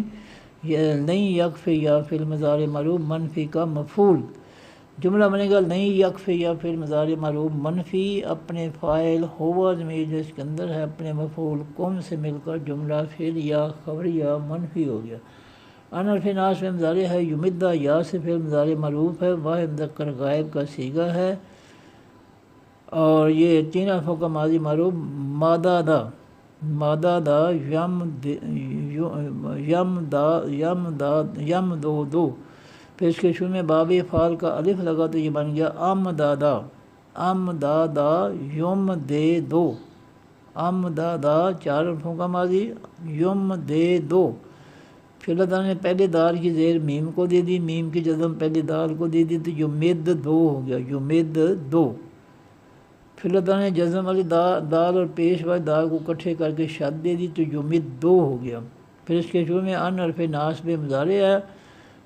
نہیں یکف یا فعل مضارع معروف منفی کا مفعول، جملہ بنے گا نہیں یکف یا فعل مضارع معروف منفی اپنے فاعل، ہوا ضمیر جو اس کے اندر ہے اپنے مفعول، کم سے مل کر جملہ فعلیہ خبریہ منفی ہو گیا، ان حرف ناصب مضارع ہے، یمدہ یا سے فعل مضارع معروف ہے، واحد مذکر غائب کا صیغہ ہے، اور یہ تین حرفوں کا ماضی معروف مادہ یم دو، پھر اس کے شروع میں باب فعال کا الف لگا تو یہ بن گیا ام دادا یم دے دو، ام دادا چار حرفوں کا ماضی یم دے دو، پھر اللہ تعالیٰ نے پہلے دال کی زیر میم کو دے دی، میم کی جزم پہلے دال کو دے دی تو یمد دو ہو گیا، یمد دو، پھر اللہ تعالیٰ نے جزم والی دال اور پیش والی دال کو اکٹھے کر کے شد دے دی تو یمد دو ہو گیا، پھر اس کے شروع میں ان حرف ناصب مضارع ہے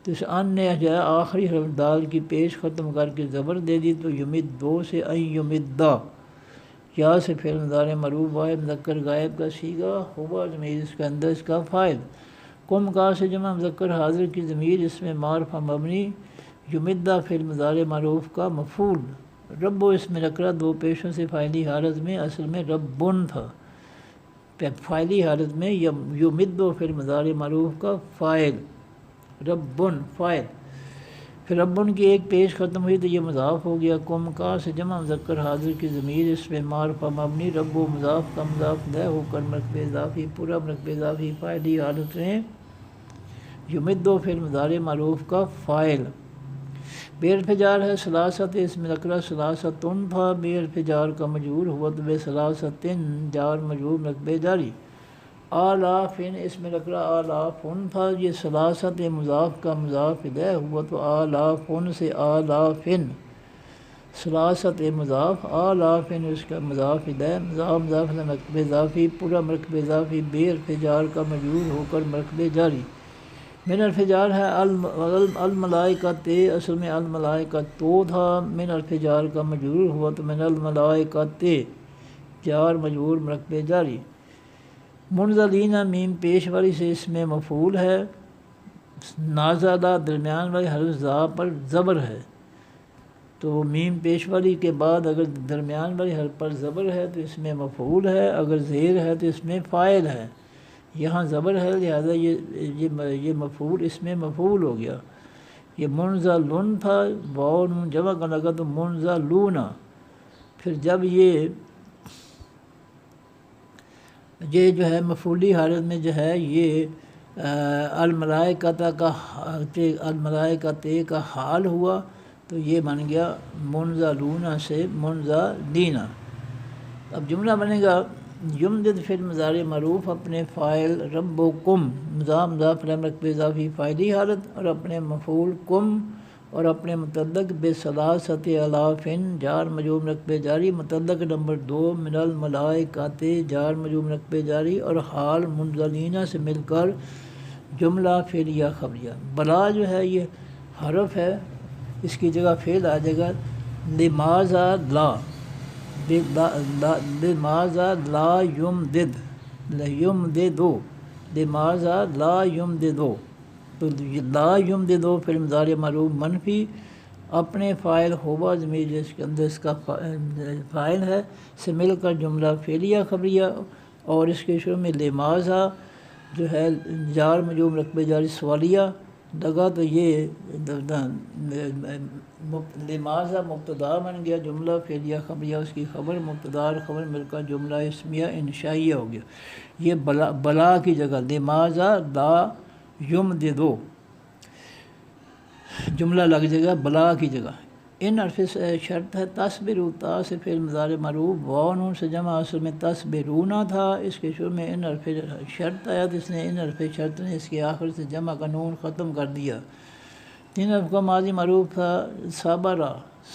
تو اس ان نے جو ہے آخری حرف دال کی پیش ختم کر کے زبر دے دی تو یمد دو سے این یمدہ، یا سے فعل مضارع معروف واحد مذکر غائب کا صیغہ، ہوا ضمیر اس کے اندر اس کا فاعل، کم کا سے جمع مذکر حاضر کی ضمیر اس میں معرفہ مبنی، یمدہ فعل مضارع معروف کا مفعول، رب و اسم نکرہ دو پیشوں سے فاعلی حالت میں اصل میں ربن تھا، فاعلی حالت میں یمد فعل مضارع معروف کا فاعل، ربن فاعل، پھر اب ان کی ایک پیش ختم ہوئی تو یہ مضاف ہو گیا، کم کا سے جمع مذکر حاضر کی ضمیر اس میں معرفہ مبنی، رب و مضاف کا مضاف لے ہو کر مرکب اضافی پورا مرکب اضافی فاعلی حالت میں، یمدو فعل مضارع معروف کا فاعل، بے حرف جار ہے ثلاثت اس میں نکرہ ثلاثتن تھا، بے حرف جار کا مجرور ہوا تو بے ثلاثتن جار مجرور مرکب جاری، آلافن اس میں نکرہ آلافن تھا، یہ ثلاثت مضاف کا مضاف الیہ ہوا تو آلافن سے آلافن، ثلاثت مضاف آلافن اس کا مضاف الیہ، مضاف مرکب اضافی پورا مرکب اضافی بے حرف جار کا مجرور ہو کر مرکب جاری، من حرف جار ہے الملائکۃ اصل میں الملائکۃ تو تھا، من حرف جار کا مجرور ہوا تو من الملائکۃ جار مجرور مرکب جاری، منزلین میم پیش والی سے اس میں مفعول ہے، نازادہ درمیان والی حرف زا پر زبر ہے، تو میم پیش والی کے بعد اگر درمیان والی حرف پر زبر ہے تو اس میں مفعول ہے، اگر زیر ہے تو اس میں فاعل ہے، یہاں زبر ہے لہذا یہ مفعول اس میں مفعول ہو گیا، یہ منزلن تھا، واو نون جمع کا لگا تو منزلون، پھر جب یہ جو ہے مفعولی حالت میں جو ہے یہ الملائکۃ کا حال ہوا تو یہ بن گیا منزلون سے منزلین۔ اب جملہ بنے گا یمدد فعل مضارع معروف اپنے فاعل ربکم مضاف مرکب اضافی فاعلی حالت اور اپنے مفعول کم اور اپنے متعلق بثلاثۃ آلافن جار مجرور مرکب جاری، متعلق نمبر 2 من الملائکۃ جار مجرور مرکب جاری اور حال منزلین سے مل کر جملہ فعلیہ خبریہ۔ بلا جو ہے یہ حرف ہے، اس کی جگہ فعل آ جائے گا، لماذا لا لماذا لا یمدد یمددو لماذا لا یمددو، تو لا یمددو فعل مضارع معروف منفی اپنے فاعل ہوبا ضمیر جس کے اندر اس کا فاعل ہے سے مل کر جملہ فعلیہ خبریہ، اور اس کے شروع میں لماذا جو ہے جار مجرور مرکب جاری سوالیہ لگا تو یہ لماذا مبتدا بن گیا، جملہ فعلیہ خبریہ اس کی خبر مبتدا اور خبر مل کر جملہ اسمیہ انشائیہ ہو گیا، یہ بلا کی جگہ لماذا لا یمددو جملہ لگ جائے گا بلا کی جگہ۔ ان حرف شرط ہے تصبروا تا سے فعل مضارع معروف واو نون سے جمع اصل میں تصبرونا تھا، اس کے شروع میں ان حرف شرط آیا تو اس نے ان حرف شرط نے اس کے آخر سے جمع کا نون ختم کر دیا۔ 3 حرف کا ماضی معروف تھا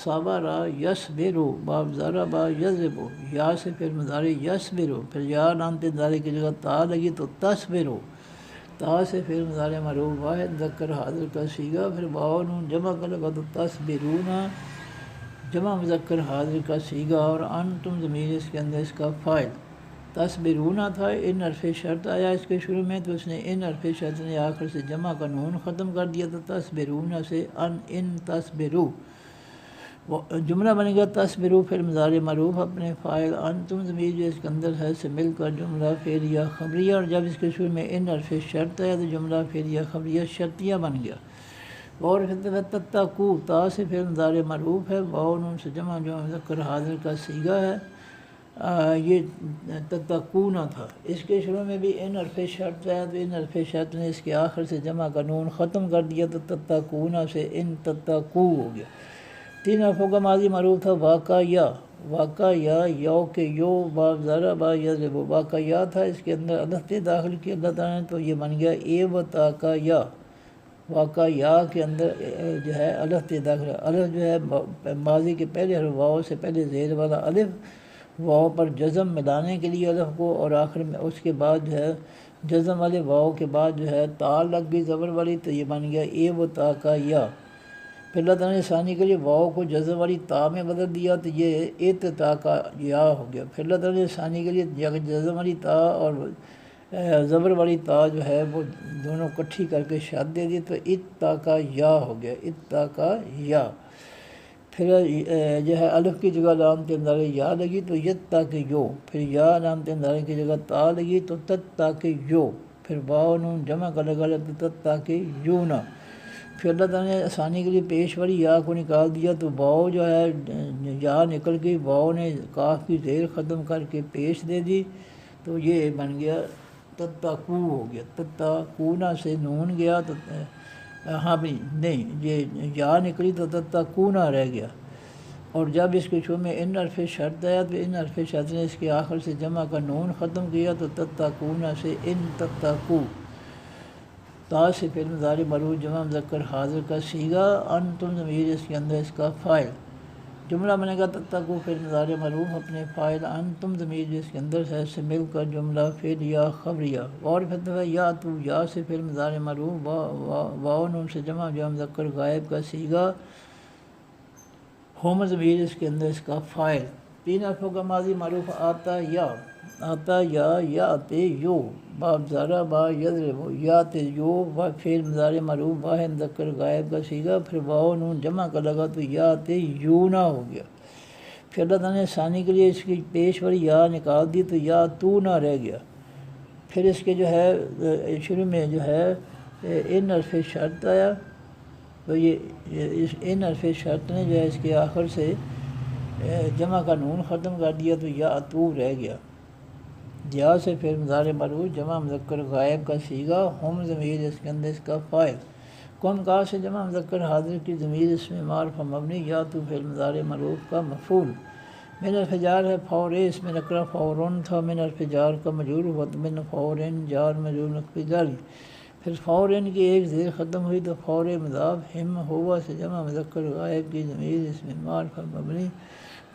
صبرا یصبرو باب ضربا یضربو، یا سے فعل مضارع یصبرو، پھر یا علامت مضارع کی جگہ تا لگی تو تصبرو، تا سے فعل مضارع معروف واحد مذکر حاضر کا صیغہ، پھر واو نون جمع کا لگا تو تصبرونا جمع مذکر حاضر کا صیغہ، اور انتم ضمیر اس کے اندر اس کا فاعل، تصبرونا تھا، ان حرف شرط آیا اس کے شروع میں تو اس نے ان حرف شرط نے آخر سے جمع کا نون ختم کر دیا تو تصبرونا سے ان تصبرو جملہ بنے گا تصبرو فعل مضارع معروف اپنے فاعل انتم ضمیر جو اس کے اندر ہے سے مل کر جملہ فعلیہ خبریہ، اور جب اس کے شروع میں ان حرف شرط آیا تو جملہ فعلیہ خبریہ شرطیہ بن گیا۔ اور تتقو تا سے فعل مضارع معروف ہے، واو نون سے جمع جو مذکر حاضر کا صیغہ ہے، یہ تتقونا تھا، اس کے شروع میں بھی ان حرف شرط آیا تو ان حرف شرط نے اس کے آخر سے جمع کا نون ختم کر دیا تو تتقونا سے ان تتقو ہو گیا۔ 3 حرفوں کا ماضی معروف تھا واقع یا یو کے یو باب ضربا یضربو، واقع یا تھا، اس کے اندر الف داخل کی اللہ تعالیٰ نے تو یہ بن گیا اے و تا کا یا، واقع یا کے اندر جو ہے الف داخل، الف جو ہے ماضی کے پہلے حرف واو سے پہلے زیر والا الف، واو پر جزم ملانے کے لیے الف کو، اور آخر میں اس کے بعد جو ہے جزم والے واو کے بعد جو ہے تا لگ گئی زبر والی تو یہ بن گیا اے و تا کا یا، پھر اللہ تعالیٰ نے ثانی کے لیے واو کو جزم والی تا میں بدل دیا تو یہ اتتا کا یا ہو گیا، پھر اللہ تعالیٰ نے ثانی کے لیے جزم والی تا اور زبر والی تا جو ہے وہ دونوں کٹھی کر کے شاد دے دی تو اتا کا یا ہو گیا، اتا کا یا، پھر جو ہے الف کی جگہ علامت اندارے یا لگی تو یتا کے یو، پھر یا علامت اندارے کی جگہ تا لگی تو تتا کے یو، پھر واو نون جمع کا لگا تو تتا کے یونا، پھر اللہ تعالیٰ نے آسانی کے لیے پیش والی یا کو نکال دیا، تو واؤ جو ہے یا نکل گئی، واؤ نے کاف کی زیر ختم کر کے پیش دے دی، تو یہ بن گیا تتقو ہو گیا۔ تتقونا سے نون گیا تو ہاں بھی نہیں، یہ یا نکلی تو تتقونا رہ گیا۔ اور جب اس کے شروع میں ان حرف شرط آیا تو ان حرف شرط نے اس کے آخر سے جمع کا نون ختم کیا، تو تتقونا سے ان تتقو، تا سے فعل مضارع مرفوع جمع مذکر حاضر کا صیغہ، انتم ضمیر اس کے اندر اس کا فاعل۔ جملہ بنے گا تتقو فعل مضارع مرفوع اپنے فاعل، انتم ضمیر جس کے اندر ہے سے مل کر جملہ فعل یا خبریہ۔ اور پھر یا تو یا سے فعل مضارع مرفوع واو نون سے جمع مذکر غائب کا صیغہ، ہم ضمیر اس کے اندر اس کا فاعل۔ تین حرفوں کا ماضی معروف آتا یا، آتا یا تے یو، باب زارا با یضرب، یا تے یو و فعل مضارع مرفوع واحد مذکر غائب کا صیغہ، پھر واو نون جمع کا لگا تو یا تے یونا ہو گیا۔ پھر اللہ تعالیٰ نے ثانی کے لیے اس کی پیش والی یا نکال دی تو یا تو نہ رہ گیا۔ پھر اس کے جو ہے شروع میں جو ہے ان حرف شرط آیا، تو یہ ان حرف شرط نے جو ہے اس کے آخر سے جمع کا نون ختم کر دیا تو یا تو رہ گیا۔ یا سے پھر مضارع مرفوع جمع مذکر غائب کا صیغہ، ہم ضمیر اس کے اندر اس کا فاعل۔ کم کا سے جمع مذکر حاضر کی ضمیر اس میں معرف مبنی، یا تو پھر مضارع مرفوع کا مفعول۔ من حرف جار ہے فور، اس میں نکرہ فورن تھا، من حرف جار کا مجرور ہوا تو من فورن جار مجرور نقبی جاری۔ پھر فورن کی ایک زیر ختم ہوئی تو فور مضاف، ہم ہوا سے جمع مذکر غائب کی ضمیر اس میں معرف مبنی،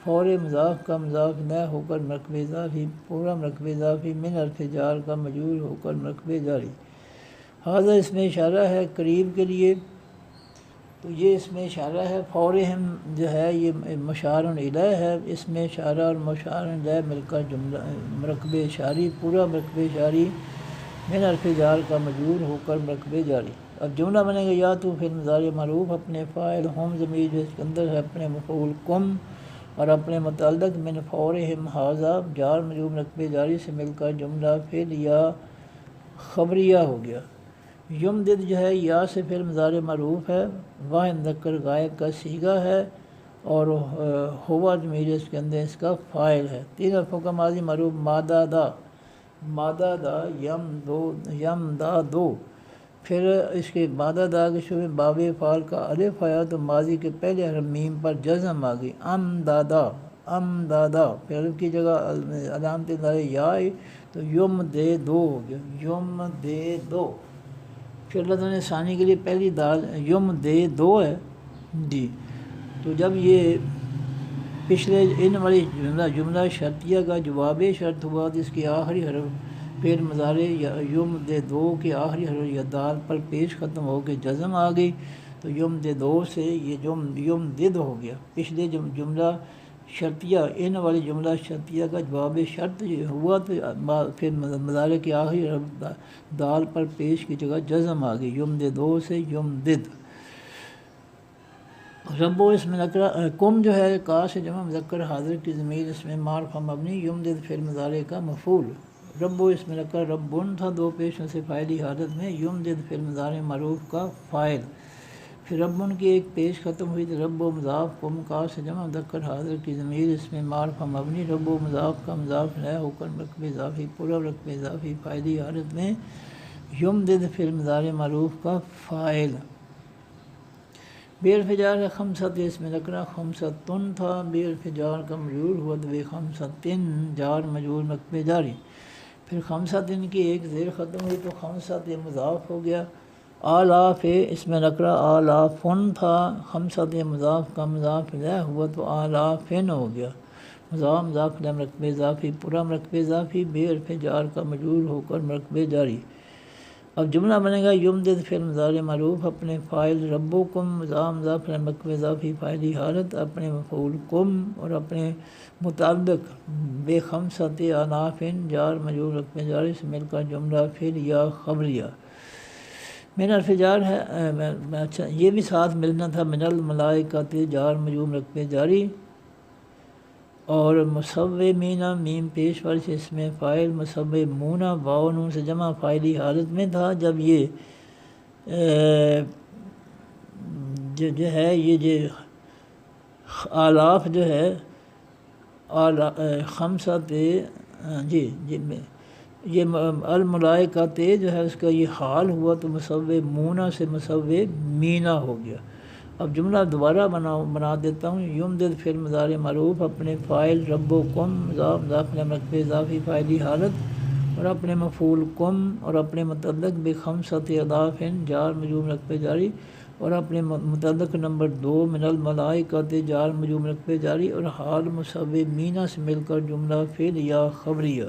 فور مضاف کا مضاف نہ ہو کر مرکب اضافی، پورا مرکب اضافی، من حرف جار کا مجرور ہو کر مرکب جاری۔ حاضر اس میں اشارہ ہے قریب کے لیے، تو یہ اس میں اشارہ ہے، فورہم جو ہے یہ مشار الیہ ہے، اس میں اشارہ اور مشار الیہ مل کر جملہ مرکب اشاری، پورا مرکب اشاری من حرف جار کا مجرور ہو کر مرکب جاری۔ اب جملہ بنے گا یا تو پھر مضارع معروف اپنے فاعل، ہم ضمیر جو اس کے اندر ہے اپنے مفعول کم، اور اپنے متعلق من فورہم ھذا جار مجرور مرکب جاری سے مل کر جملہ فعل یا خبریہ ہو گیا۔ یمدد جو ہے یا سے فعل مضارع معروف ہے، واحد مذکر غائب کا صیغہ ہے، اور ہوا ضمیر اس کے اندر اس کا فاعل ہے۔ تین حرفوں کا ماضی معروف مادہ دا، مادہ دا یم دا دو، پھر اس کے مادہ دا کے شروع میں باب فعال کا الف آیا تو ماضی کے پہلے حرف میم پر جزم آ گئی، ام دادا، ام دادا، پھر الف کی جگہ علامت یا آئی تو یم دے دو ہو گیا، یم دے دو۔ پھر اللہ تعالیٰ نے ثانی کے لیے پہلی دال یم دے دو ہے جی، تو جب یہ پچھلے ان والی جملہ شرطیہ کا جواب شرط ہوا تو اس کی آخری حرف فعل مضارع یا یم دے دو کے آخری حرف یا دال پر پیش ختم ہو کے جزم آ گئی، تو یم دے دو سے یہ یم دد ہو گیا۔ پچھلے جملہ شرطیہ ان والی جملہ شرطیہ کا جواب شرط ہوا تو پھر مضارع کے آخری حرف دال پر پیش کی جگہ جزم آ گئی، یم دے دو سے یم دد۔ ربو اس میں نکرہ کم جو ہے کا سے جمع مذکر حاضر کی ضمیر اس میں معرف مبنی، یمدد فعل مضارع کا مفعول۔ ربو اس میں نکرہ ربن تھا، دو پیشوں سے فاعلی حالت میں، یمدد فعل مضارع معروف کا فاعل۔ پھر ربن کی ایک پیش ختم ہوئی تو رب و مضاف، کم کا سے جمع مذکر حاضر کی ضمیر اس میں معرف مبنی، رب و مضاف کا مضاف نہ ہو کر مرکب اضافی، پورا مرکب اضافی فاعلی حالت میں، یمدد فعل مضارع معروف کا فاعل۔ بے حرف جار ہے خمسۃ، اس میں نکرہ خمسۃن تھا، بے حرف جار کا مجرور ہوا تو بے خمسۃن جار مجرور مرکب جاری۔ پھر خمسۃن کی ایک زیر ختم ہوئی تو خمسۃ یہ مضاف ہو گیا۔ آلاف اس میں نکرہ آلافن تھا، خمسۃ یہ مضاف کا مضاف الیہ ہوا تو آلافن ہو گیا، مضاف مضاف الیہ مرکب اضافی، پورا مرکب اضافی، بے حرف جار کا مجرور ہو کر مرکب جاری۔ اب جملہ بنے گا یمدد فعل مضارع معروف اپنے فاعل ربکم، مضاف مضاف الیہ مرکب اضافی فاعلی حالت، اپنے مفعول کم، اور اپنے متعلق بے خمسۃ آلافن جار مجرور مرکب جاری سے مل کر جملہ فعل یا خبریہ۔ من حرف جار ہے اچھا یہ بھی ساتھ ملنا تھا، من الملائکۃ جار مجرور مرکب جاری، اور مصومین میم پیش پر سے اس میں فاعل، مصومون واو نون سے جمع فاعلی حالت میں تھا، جب یہ جو ہے یہ جو آلاف جو ہے خمسات جی یہ الملائکۃ جو ہے اس کا یہ حال ہوا تو مصوب مونا سے مصوب مینا ہو گیا۔ اب جملہ دوبارہ بنا دیتا ہوں۔ یمدد فعل مضارع معروف اپنے فاعل رب و کم مضاف مضاف مرکب اضافی فاعلی حالت اور اپنے مفعول کم اور اپنے متعلق بخمسۃ اضاف جار مجرور مرکب جاری اور اپنے متعلق نمبر 2 من الملائکۃ جار مجرور مرکب جاری اور حال مصوب مینا سے مل کر جملہ فعل یا خبریہ۔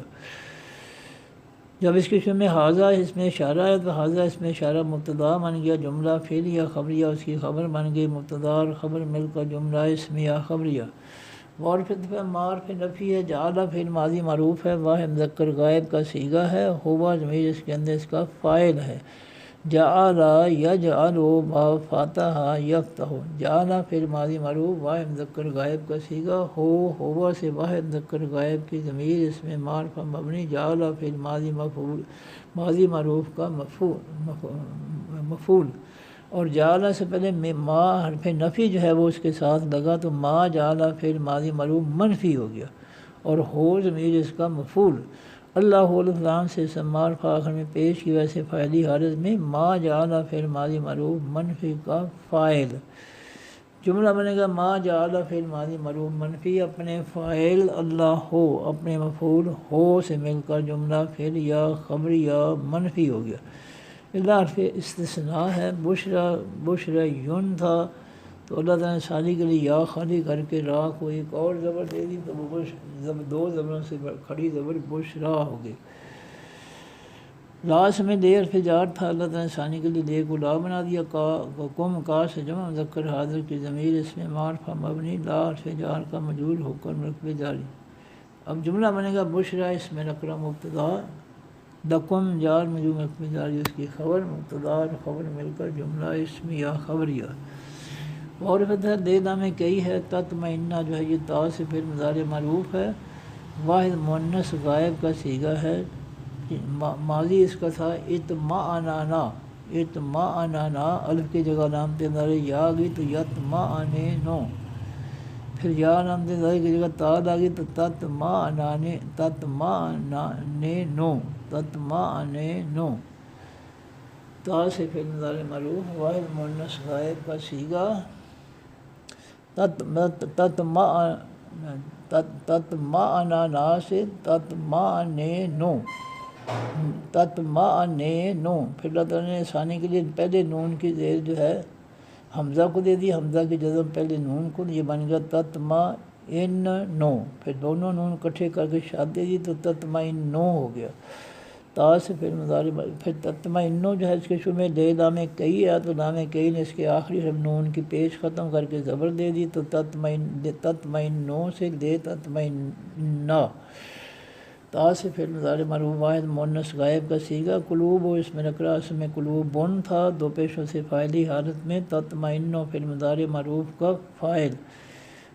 جب اس کے شروع میں حاضہ اس میں اشارہ ہے تو حاضہ اس میں اشارہ مبتدا بن گیا، جملہ فعل یا خبریہ اس کی خبر بن گئی، مبتدا اور خبر مل کر جملہ اسم یا خبریہ۔ معرف معرف نفی ہے، جعل فعل ماضی معروف ہے، واحد مذکر غائب کا صیغہ ہے، ہوا ضمیر اس کے اندر اس کا فاعل ہے۔ جعل یجعل با فاتح یفتح، جعل فعل ماضی معروف واحد مذکر غائب کا صیغہ، ہوا سے واحد مذکر غائب کی ضمیر اس میں معرفہ مبنی، جعل فعل ماضی مفعول ماضی معروف کا مفعول اور جعل سے پہلے ما حرف نفی جو ہے وہ اس کے ساتھ لگا تو ما جعل فعل ماضی معروف منفی ہو گیا اور ہو ضمیر اس کا مفعول۔ اللہ الفلان سے معرفہ آخر میں پیش کی ویسے فاعلی حالت میں ما جعل فعل ماضی معروف منفی کا فاعل۔ جملہ بنے گا ما جعل فعل ماضی معروف منفی اپنے فاعل اللہ ہو اپنے مفعول ہو سے مل کر جملہ فعل یا خبر یا منفی ہو گیا۔ اللہ حرف استثناء ہے، بشرا یون تھا تو اللہ تعالیٰ نے ثانی کے لیے یا خالی کر کے را کو ایک اور زبر دے دی تو وہ دو زبروں سے کھڑی زبر بشرا ہو گئی۔ لاس میں دے حرف جار تھا، اللہ تعالیٰ نے ثانی کے لیے دے کو لا بنا دیا، کم کا سے جمع مذکر حاضر کی ضمیر اس میں معرفہ مبنی لا حرف جار کا مجرور ہو کر مرکب جاری۔ اب جملہ بنے گا بشرا اس میں نکرہ مبتدا دکم جار مجرور مرکب جاری اس کی خبر مبتدا اور خبر مل کر جملہ اسم یا خبریہ۔ اور فتح دے دامے کئی ہے، تطمئنہ جو ہے یہ تا سے پھر مضارع معروف ہے، واحد مؤنث غائب کا صیغہ ہے، ماضی اس کا تھا اطمأننا اطمأننا، الف کی جگہ علامت نظر یا آ گئی تو یطمئنو، پھر یا علامت نظر کی جگہ تا آ گئی تو تطمئنو، تا سے پھر مضارع معروف واحد مؤنث غائب کا صیغہ، تطمئننا سے تطمئنو، پھر اللہ تعالیٰ نے ثانی کے لیے پہلے نون کی زیر جو ہے حمزہ کو دے دی، حمزہ کی جزم پہلے نون کو، یہ بن گیا تطمئنو، پھر دونوں نون اکٹھے کر کے شاد دے دی تو تطمئنو ہو گیا، تا سے پھر مضارع پھر تطمئنو جو ہے اس کے شروع میں دے لام کئی ہے تو لام کئی نے اس کے آخری حرف نون کی پیش ختم کر کے زبر دے دی تو تطمئنو سے دے تطمئنہ، تا سے پھر مضارع معروف واحد مؤنث غائب کا صیغہ، قلوب و اس میں نکرہ اس میں قلوبن تھا، دو پیشوں سے فاعلی حالت میں تطمئنو پھر مضارع معروف کا فاعل،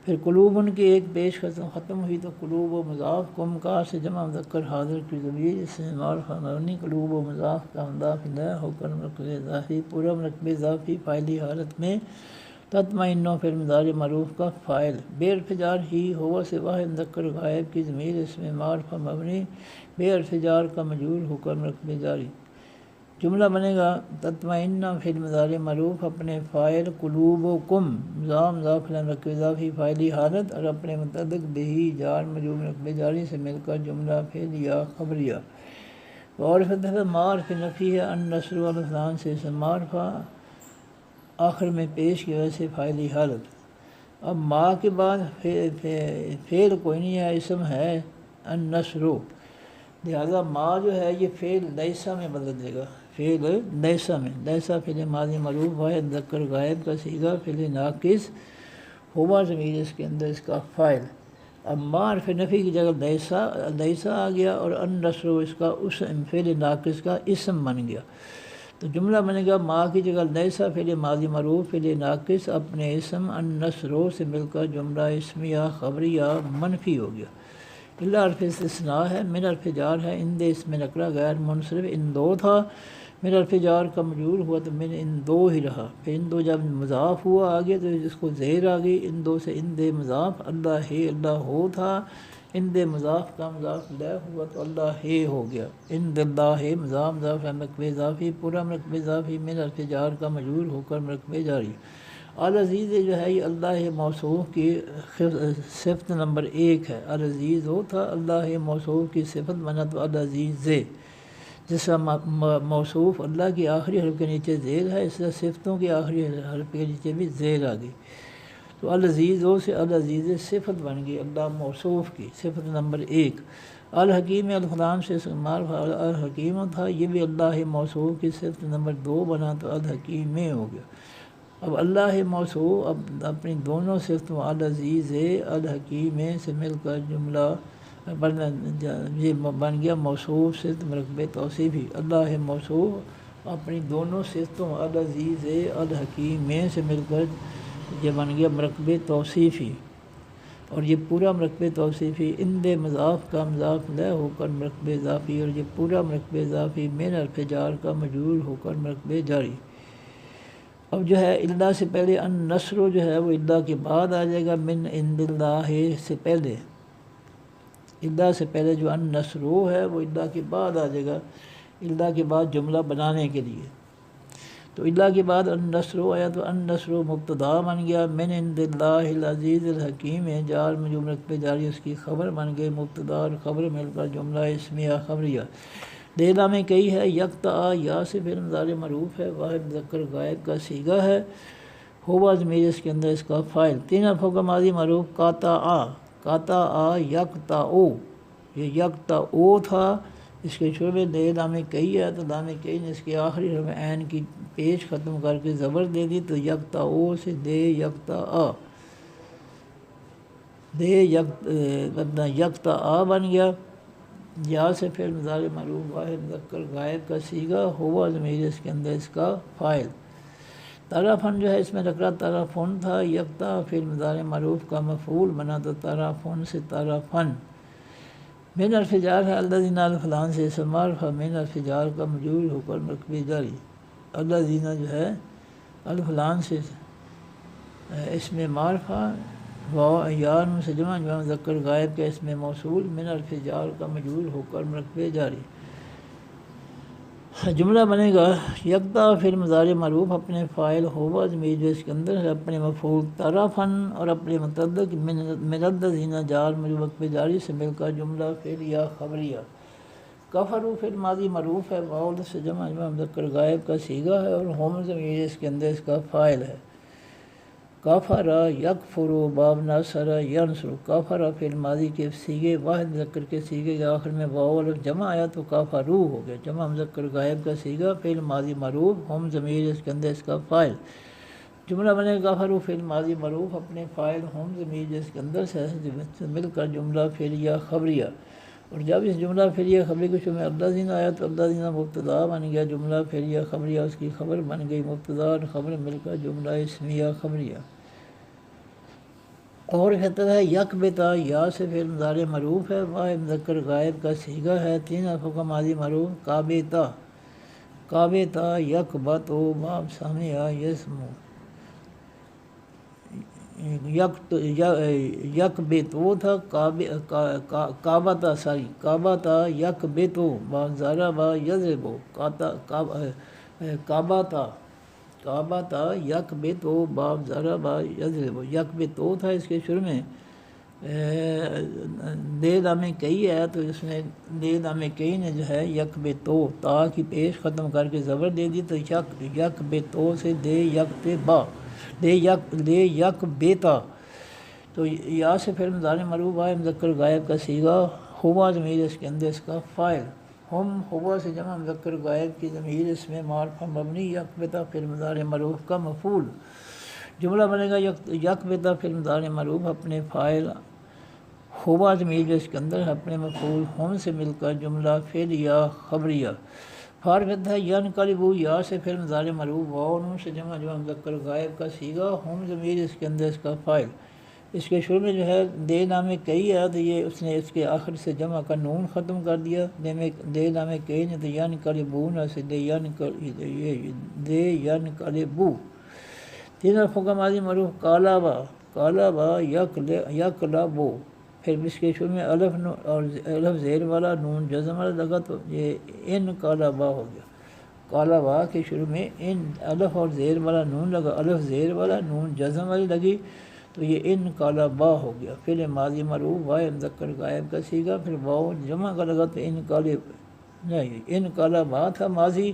پھر قلوبن کی ایک پیش ختم ہوئی تو قلوب و مضاف کم کا سے جمع مذکر حاضر کی ضمیر اس میں معرفہ مبنی قلوب و مضاف کا مضاف الیہ ہو کر مرکب اضافی پورا مرکب اضافی فاعلی حالت میں تطمئنو پھر مضارع معروف کا فاعل، بے حرف جار ہی ہوا سے واحد مذکر غائب کی ضمیر اس میں معرفہ مبنی بے حرف جار کا مجرور ہو کر مرکب جاری۔ جملہ بنے گا تطمئنہ فعل مضارع معروف اپنے فاعل قلوبکم مضاف مرکب اضافی فاعلی حالت اور اپنے متعلق بہی جار مجرور مرکب جاری سے مل کر جملہ فعل یا خبریہ۔ اور معرف نفی ہے، النصر والفلان سے معرفہ آخر میں پیش کی وجہ سے فاعلی حالت۔ اب ما کے بعد فعل کوئی نہیں ہے، اسم ہے النصر، لہذا ما جو ہے یہ فعل لیسا میں بدل دے گا، فعل لیسا میں، لیسا فعل ماضی معروف واحد مذکر غائب کا صیغہ، فعل ناقص ہوا ضمیر اس کے اندر اس کا فاعل۔ اب ما حرف نفی کی جگہ لیسا آ گیا اور النصر اس کا اس فعل ناقص کا اسم بن گیا، تو جملہ بنے گا ما کی جگہ لیسا فعل ماضی معروف فعل ناقص اپنے اسم النصر سے مل کر جملہ اسمیہ خبریہ منفی ہو گیا۔ اللہ حرف استثناء ہے، من حرف جار ہے، ان دے اس میں نکرہ غیر منصرف ان دو تھا، من حرف جار کا مجرور ہوا تو من ان دو ہی رہا، پھر ان دو جب مضاف ہوا آگے تو اس کو زیر آ گئی، ان دو سے ان دے مضاف، اللہ ہے اللہ ہو تھا، ان دے مضاف کا مضاف لے ہوا تو اللہ ہے ہو گیا، ان دے اللہ ہے مضاف مضاف مرکب اضافی، پورا مرکب اضافی من حرف جار کا مجرور ہو کر مرکب جاری۔ العزیز جو ہے یہ اللہ موصوف کی صفت نمبر 1 ہے، العزیز ہو تھا، اللہ موصوف کی صفت بنا تو العزیز، جس کا موصوف اللہ کی آخری حرف کے نیچے زیر ہے، اس طرح صفتوں کی آخری حرف کے نیچے بھی زیر آ گئی، تو العزیز ہو سے العزیز صفت بن گئی اللہ موصوف کی صفت نمبر 1۔ الحکیم الفلام سے استعمال الحکیم تھا، یہ بھی اللہ موصوف کی صفت نمبر 2 بنا تو الحکیم ہو گیا۔ اب اللہ موصوف اب اپنی دونوں صفتوں العزیز الحکیم سے مل کر جملہ یہ بن گیا موصوف صفت مرکب توصیفی۔ اللہ موصوف اپنی دونوں صفتوں العزیز الحکیم سے مل کر یہ بن گیا مرکب توصیفی، اور یہ پورا مرکب توصیفی ان دے مضاف کا مضاف لے ہو کر مرکب اضافی، اور یہ پورا مرکب اضافی من حرف جار کا مجرور ہو کر مرکب جاری۔ اب جو ہے اللہ سے پہلے ان نصر جو ہے وہ اللہ کے بعد آ جائے گا، من عند اللہ سے پہلے، اللہ سے پہلے جو ان نصر ہے وہ اللہ کے بعد آ جائے گا، اللہ کے بعد جملہ بنانے کے لیے، تو اللہ کے بعد ان نصر آیا تو ان نصر مبتدا بن گیا، من عند اللہ العزیز الحکیم ہے، جار میں جو مرکب جاری اس کی خبر بن گئے، مبتدا اور خبر مل کر جملہ اسمیہ خبریہ۔ دیلا میں کئی ہے، یکتا یا سے فعل مضارع معروف ہے، واحد مذکر غائب کا صیغہ ہے، ہوا ضمیر اس کے اندر اس کا فاعل، 3 حرفوں کا ماضی معروف کاتا آ یکتا او، یہ یکتا او تھا، اس کے شروع میں دے لام کئی ہے تو لام کئی نے اس کے آخری حرف عین کی پیش ختم کر کے زبر دے دی تو یکتا او سے دے یکتا آ، یکتا آ بن گیا، یا سے فعل مضارع معروف واحد مذکر غائب کا صیغہ، ہوا ضمیر اس کے اندر اس کا فاعل۔ طرفن جو ہے اس میں رکھا طرفن تھا، یکتا فعل مضارع معروف کا مفعول بنا تو طرفن سے طرفن۔ من حرف جار ہے الذین الفلان سے اسم معرفہ، من حرف جار کا مجرور ہو کر مرکب جاری۔ الذین جو ہے الفلان سے اسم معرفہ، واو یا نون سے جمع مذکر غائب کے اسم موصول، من حرف جار کا مجرور ہو کر مرکب جاری۔ جملہ بنے گا یکتا فعل مضارع معروف اپنے فاعل ہوا ضمیر جو اس کے اندر ہے، اپنے مفعول طرفن اور اپنے متعلق من الذین جار میں جو مرکب جاری سے مل کر جملہ فعلیہ خبریہ۔ کفروا فعل ماضی معروف ہے، واو سے جمع مذکر غائب کا صیغہ ہے، اور ہم ضمیر اس کے اندر اس کا فاعل ہے۔ کافر یکفر باب نصر ینصر، کافر فعل ماضی کے صیغے واحد مذکر کے صیغے کے آخر میں واو الف جمع آیا تو کافرو ہو گیا، جمع مذکر غائب کا صیغہ فعل ماضی معروف، ہم ضمیر اس کے اندر اس کا فاعل۔ جملہ بنے گا کافر فعل ماضی معروف اپنے فاعل ہم ضمیر اس کے اندر سے مل کر جملہ فعلیہ خبریہ، اور جب اس جملہ فعلیہ خبری کے شروع میں الذین آیا تو الذین مبتدا بن گیا، جملہ فعلیہ خبریہ اس کی خبر بن گئی، مبتدا اور خبر مل کر جملہ اسمیہ خبریہ۔ اور کہتا ہے یک بتا یا سے فعل مضارع معروف ہے، واحد مذکر غائب کا صیغہ ہے، 3 حرفوں کا ماضی معروف کابتا، کابتا یک بتو باب سامعہ یسمو، یک بیتو تھا کابتا ساری کابتا یک بیتو باب ضربا یضربو، کابتا یک بیتو باب ضربا یضربو، یک بیتو تھا، اس کے شروع میں دے لام کئی ہے تو اس میں دے لام کئی نے جو ہے یک بیتو تا کی پیش ختم کر کے زبر دے دی تو یک بیتو سے دے یک با، دے یک بیتا، تو یا سے فعل مضارع معروف ہے مذکر غائب کا صیغہ، ہوا ضمیر اس کے اندر اس کا فاعل، ہم ہوا سے جمع مذکر غائب کی ضمیر اس میں معرفہ مبنی، یک بیتا فعل مضارع معروف کا مفعول۔ جملہ بنے گا یک بیتا فعل مضارع معروف اپنے فاعل ہوا ضمیر جو اس کے اندر ہے اپنے مفعول ہم سے مل کر جملہ فعلیہ خبریہ۔ فارغ ہے ینقلبو یا سے فعل مضارع معروف، واو نون سے جمع مذکر غائب کا صیغہ، ہم ضمیر اس کے اندر اس کا فاعل، اس کے شروع میں جو ہے دے نام کئی ہے تو یہ اس نے اس کے آخر سے جمع کا نون ختم کر دیا، دے نام کئی نے تو ین قلبون سے دے ین قلبو۔ تین حرفوں کا ماضی معروف کالا با، کالا با یکلا بو، پھر اس کے شروع میں الف زیر والا نون جزم والا لگا تو یہ ان کالا با ہو گیا۔ کالا با کے شروع میں ان الف اور زیر والا نون لگا، الف زیر والا نون جزم والی لگی تو یہ ان کالا با ہو گیا۔ پھر ماضی معروف واو مذکر غائب کا سیگا، پھر واو جمع کا لگا تو ان کالا با تھا ماضی،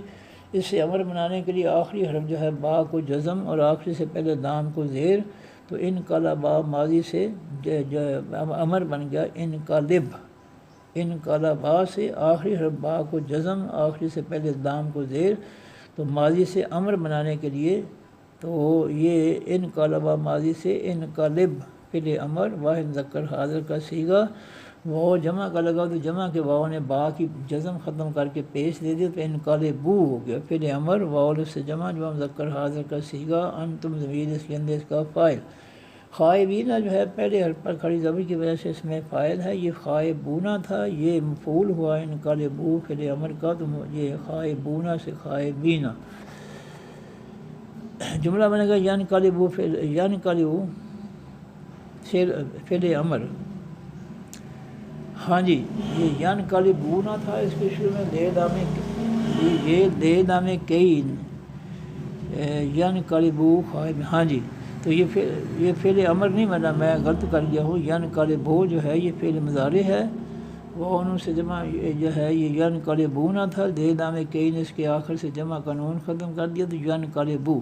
اس سے امر بنانے کے لیے آخری حرف جو ہے با کو جزم اور آخری سے پہلے دام کو زیر، تو ان کالا با ماضی سے امر بن گیا ان قالب۔ ان کالا با سے آخری حرف با کو جزم، آخری سے پہلے دام کو زیر، تو ماضی سے امر بنانے کے لیے تو یہ ان کالا با ماضی سے ان قالب فعل امر واحد مذکر حاضر کا سیگا، واو جمع کا لگا تو جمع کے واو نے با کی جزم ختم کر کے پیش دے دیا تو ان قالبو ہو گیا۔ فعل امر واو سے جمع مذکر حاضر کا سیگا، انتم ضمیر اس کے اندر اس کا فاعل۔ خائبینہ جو ہے پہلے حرف پر کھڑی زبر کی وجہ سے اس میں فاعل ہے، یہ خائبونہ تھا، یہ مفعول ہوا ان قالبو فعل امر کا، تو یہ خائبونہ سے خائبینہ۔ جملہ بنے گا ین قالبو فعل امر۔ ہاں جی، یہ ین قالبونہ تھا، اس کے شروع میں دے نام کئی ین قالبو خائب، ہاں جی، تو یہ فعل امر نہیں بنا، میں غلط کر گیا ہوں، ین قالبو جو ہے یہ فعل مضارع ہے، وہ انہوں سے جمع جو ہے یہ ین قالبونہ تھا، دے نام کئی نے اس کے آخر سے جمع قانون ختم کر دیا تو ین قالبو،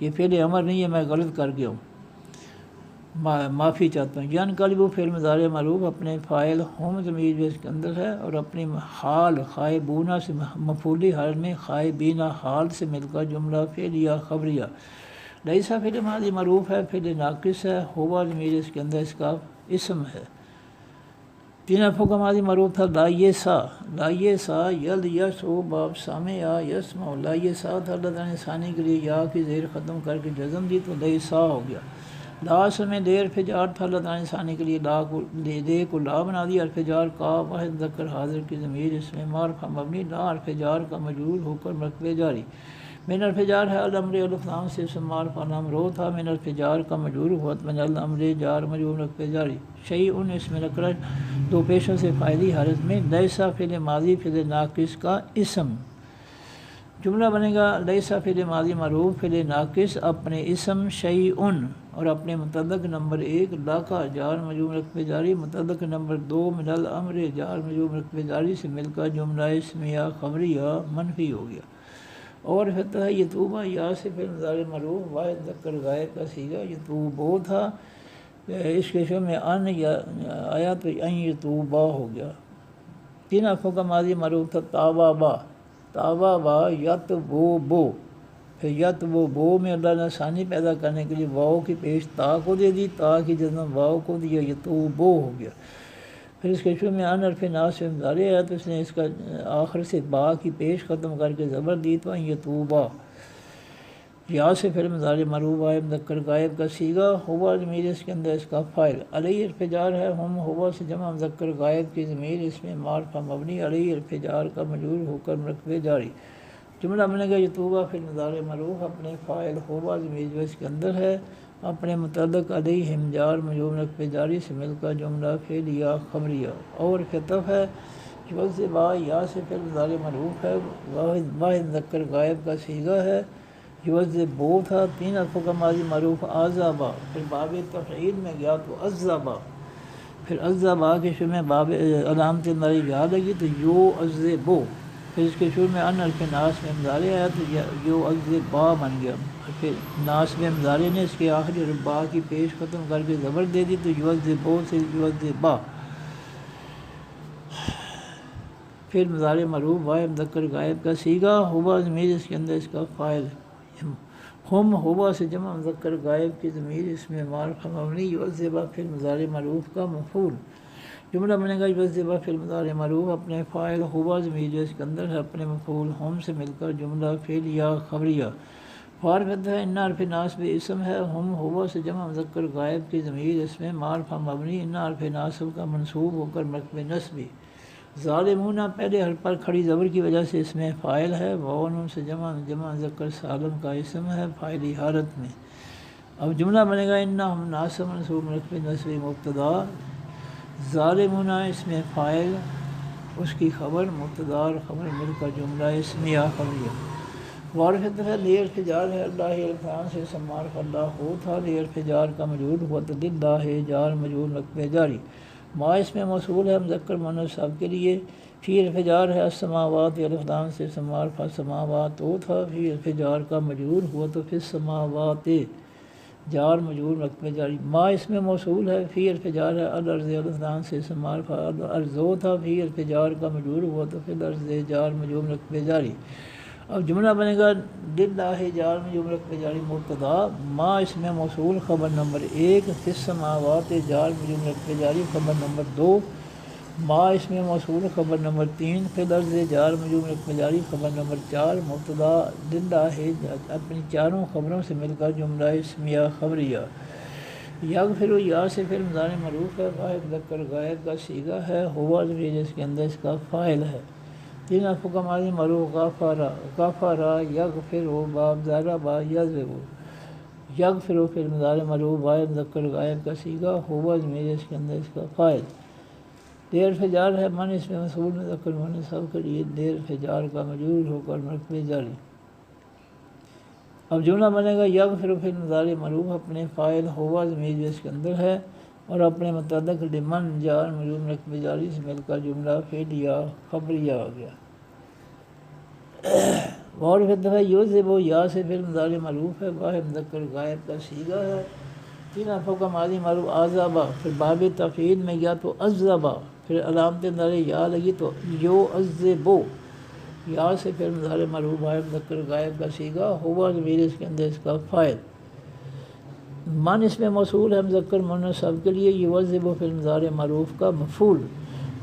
یہ فعل امر نہیں ہے، میں غلط کر گیا ہوں، معافی چاہتا ہوں۔ ین قالبو فعل مضارع معروف اپنے فاعل ہم ضمیر جو اس کے اندر ہے اور اپنی حال خائبونہ سے مفعولی حال میں خائبینہ حال سے مل کر جملہ فعلیہ خبریہ۔ لیسا فعل ماضی معروف ہے، فعل ناقص ہے، ہوا ضمیر اس کے اندر اس کا اسم ہے۔ تین حرفوں کا ماضی معروف تھا لایسا یل یسو باب سامع یسمع، لایسا تھا اللہ تعالیٰ نے ثانی کے لیے یا کی زیر ختم کر کے جزم دی تو لیسا ہو گیا۔ لا میں دیر فجار تھا، اللہ تعالیٰ نے ثانی کے لیے دے کو لا بنا دیا، الفجار کا واحد مذکر حاضر کی ضمیر اس میں معرفہ مبنی، لا الفجار کا مجرور ہو کر مرتبہ جاری۔ من الفجار ہے الامر الف لام سے اسم معرفہ نام رو تھا، من الفجار کا مجرور ہوا من الامر جار مجرور مرتبہ جاری۔ شیء اس میں نکرہ دو پیشوں سے فاعلی حالت میں، لیسا فعل ماضی فعل ناقص کا اسم۔ جملہ بنے گا لیسا فعل ماضی معروف فعل ناقص اپنے اسم شیء اور اپنے متعلق نمبر 1 لا کا جار مجرور مرتبہ جاری، متعلق نمبر 2 من الامر جار مجرور مرتبہ جاری سے مل کر جملہ اسمیہ خبریہ منفی ہو گیا۔ اور ہوتا ہے یتوبہ یا سے فعل مضارع معروف واحد مذکر غائب کا سیگا، یتوبو تھا، اس کے شروع میں ان آیا تو ان یتوبہ ہو گیا۔ تین حرفوں کا ماضی معروف تھا تابا یتبو، پھر یتبو میں اللہ نے ثانی پیدا کرنے کے لیے واو کی پیش تا کو دے دی، تا کی جزم واو کو دیا، یتوبو ہو گیا۔ پھر اس کے شروع میں ان حرف ناس سے مضارع ہے تو اس نے اس کا آخر سے با کی پیش ختم کر کے زبر دی تو یتوبہ۔ یا سے فعل مضارع معروف ہے مذکر غائب کا سیگا، ہوا ضمیر اس کے اندر اس کا فاعل، علیہ الفجار ہے ہم ہوا سے جمع مذکر غائب کی ضمیر اس میں معرفہ مبنی، علیہ الفجار کا مجرور ہو کر مرتبہ جاری۔ جملہ بنے گا یتوبہ فعل مضارع معروف اپنے فاعل ہوا ضمیر جو اس کے اندر ہے اپنے متعلق علیہم جار مجرور مرتبہ جاری سے مل کر جملہ فعلیہ خبریہ۔ اور خطف ہے یوزبا یا سے فعل مضارع معروف ہے واحد مذکر غائب کا سیگا ہے، یوزبو تھا، تین حرفوں کا ماضی معروف عذابا، پھر باب تفعیل میں گیا تو عذابا، پھر عذابا کے شروع میں باب علامت ناری یا لگی تو یو عذبو، پھر اس کے شروع میں ان حرف ناس میں مضارع آیا تو یو عذبا بن گیا، پھر ناس میں مضارع نے اس کے آخری حرف با کی پیش ختم کر کے زبر دے دی تو یوزبو سے یوزبا۔ پھر مضارع معروف واحد مذکر غائب کا سیگا، ہوا ضمیر اس کے اندر اس کا فاعل، ہم ہوا سے جمع مذکر غائب کی ضمیر اس میں معرفہ مبنی، یوزبا پھر مضارع معروف کا مفعول۔ جملہ بنے گا یوزبا فعل مضارع معروف اپنے فاعل ہوا ضمیر جو اس کے اندر ہے اپنے مفعول ہم سے مل کر جملہ فعلیہ خبریہ۔ فارغت ہے ان حرف ناصب اسم ہے، ہم ہوا سے جمع مذکر غائب کی ضمیر اس میں معرفہ مبنی ان حرف ناصب کا منصوب ہو کر مرتبہ نصبی۔ ظالمون پہلے حرف پر کھڑی زبر کی وجہ سے اس میں فاعل ہے، وون سے جمع مذکر سالم کا اسم ہے فاعلی حالت میں۔ اب جملہ بنے گا ان ہم ناصب منصوب مرتبہ نصبی مبتدا، ظالمون اس میں فاعل اس کی خبر مبتدا اور خبر مل کر جملہ اسمیہ خبریہ۔ وارفت ہے لیر فجار ہے اللہ الفران سے سمار اللہ ہو تھا، لیر فجار کا موجود ہوا تو دلہ ہے جار موجود رقبہ جاری۔ ما اس میں موصول ہے مذکر مؤنث سب کے لیے، فی الفجار ہے السماوات الفلام سے سمار فالسماوات ہو تھا، فی الفجار کا موجود ہوا تو فی السماوات جار موجود رقبہ جاری۔ ما اس میں موصول ہے، فی الفجار ہے الارض الفلام سے سمار فالارض ہو تھا، فی الفجار کا موجود ہوا تو فی الارض جار موجود رقبہ جاری۔ اب جملہ بنے گا للہ جار میں جملہ رقبہ جاری مبتدا، ما اس میں موصول خبر نمبر 1، فی السماوات جار میں جملہ رقبہ جاری خبر نمبر 2، ما اس میں موصول خبر نمبر 3، فی الارض جار میں جملہ رقبہ جاری خبر نمبر 4، مبتدا للہ اپنی چاروں خبروں سے مل کر جملہ اسمیہ خبریہ۔ یغفر یا سے فعل مضارع معروف ہے، واحد مذکر غائب کا صیغہ ہے، ہوا جس کے اندر اس کا فاعل ہے۔ تین حرفوں کا ماضی معروف غفرا یغفر باب ضرب یضرب، یغفر فعل مضارع معروف واحد مذکر غائب کا صیغہ، ہوا جس کے اندر اس کا فاعل۔ دیر فجار ہے من اس میں مفعول مذکر مؤنث سب کے لیے دیر فجار کا مجرور ہو کر مرتبہ جاری۔ اب جملہ بنے گا یغفر فعل مضارع معروف اپنے فاعل ہوا ضمیر اس کے اندر ہے اور اپنے متعلق لمن جار مجرور مرتبہ جاری سے مل کر جملہ فعلیہ خبریہ آ گیا۔ اور پھر دفعہ یوزب یا سے فعل مضارع معروف ہے، واحد مذکر غائب کا صیغہ ہے، تین حرفوں کا ماضی معروف عذابہ، پھر باب تفعیل میں یا تو عذبہ، پھر علامت نظر یا لگی تو یعذبو، یا سے فعل مضارع معروف واحد مذکر غائب کا صیغہ، ہوا ضمیر اس کے اندر اس کا فاعل۔ من اس میں موصول ہے مذکر مؤنث سب کے لیے، یعذب فعل مضارع معروف کا مفعول۔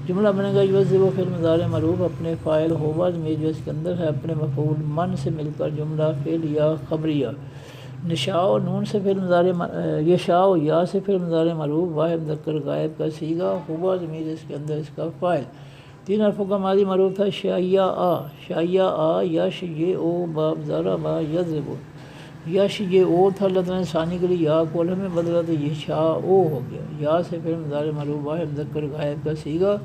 جملہ بنے گا یعذب فعل مضارع معروف اپنے فاعل ہوا ضمیر جو اس کے اندر ہے اپنے مفعول من سے مل کر جملہ فعلیہ خبریہ۔ نشاء نون سے فعل مضارع یشاء یا سے فعل مضارع معروف واحد مذکر غائب کا صیغہ، ہوا ضمیر اس کے اندر اس کا فاعل۔ تین حرفوں کا ماضی معروف تھا شیعہ یش یہ او باب ضرب یضرب، یش یہ او تھا لفظ ثانی کے لیے یا کو الف میں بدلا تو یہ شاء او ہو گیا، یا سے فعل مضارع معروف واحد مذکر غائب کا صیغہ،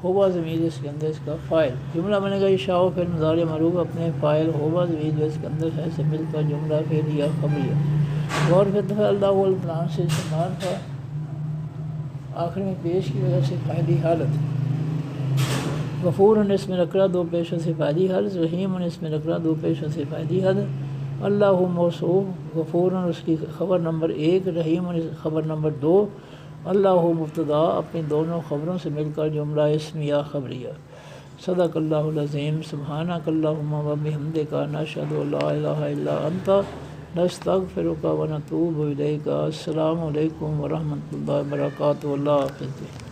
ہوا ضمیر اس کے اندر اس کا فاعل۔ جملہ بنے گا یشاء فعل مضارع معروف اپنے فاعل ہوا ضمیر جو اس کے اندر ہے سے مل کر جملہ فعلیہ خبریہ۔ اور پھر دفعہ اللہ الفلان سے استعمال تھا آخر میں پیش کی وجہ سے فاعلی حالت۔ غفور اس میں نکرہ دو پیشوں سے فاعلی حالت، رحیم اس میں نکرہ دو پیشوں سے فاعلی حالت، اللہ موصوف، غفور اس کی خبر نمبر 1، رحیم خبر نمبر 2، اللہ مبتدا اپنی دونوں خبروں سے مل کر جملہ اسمیہ خبریہ۔ صدق اللہ العظیم، سبحانک اللہم و بحمدک، نشہد ان لا الہ الا انت، نستغفرک و نتوب الیک۔ السلام علیکم ورحمۃ اللہ وبرکاتہ۔ اللہ حافظ۔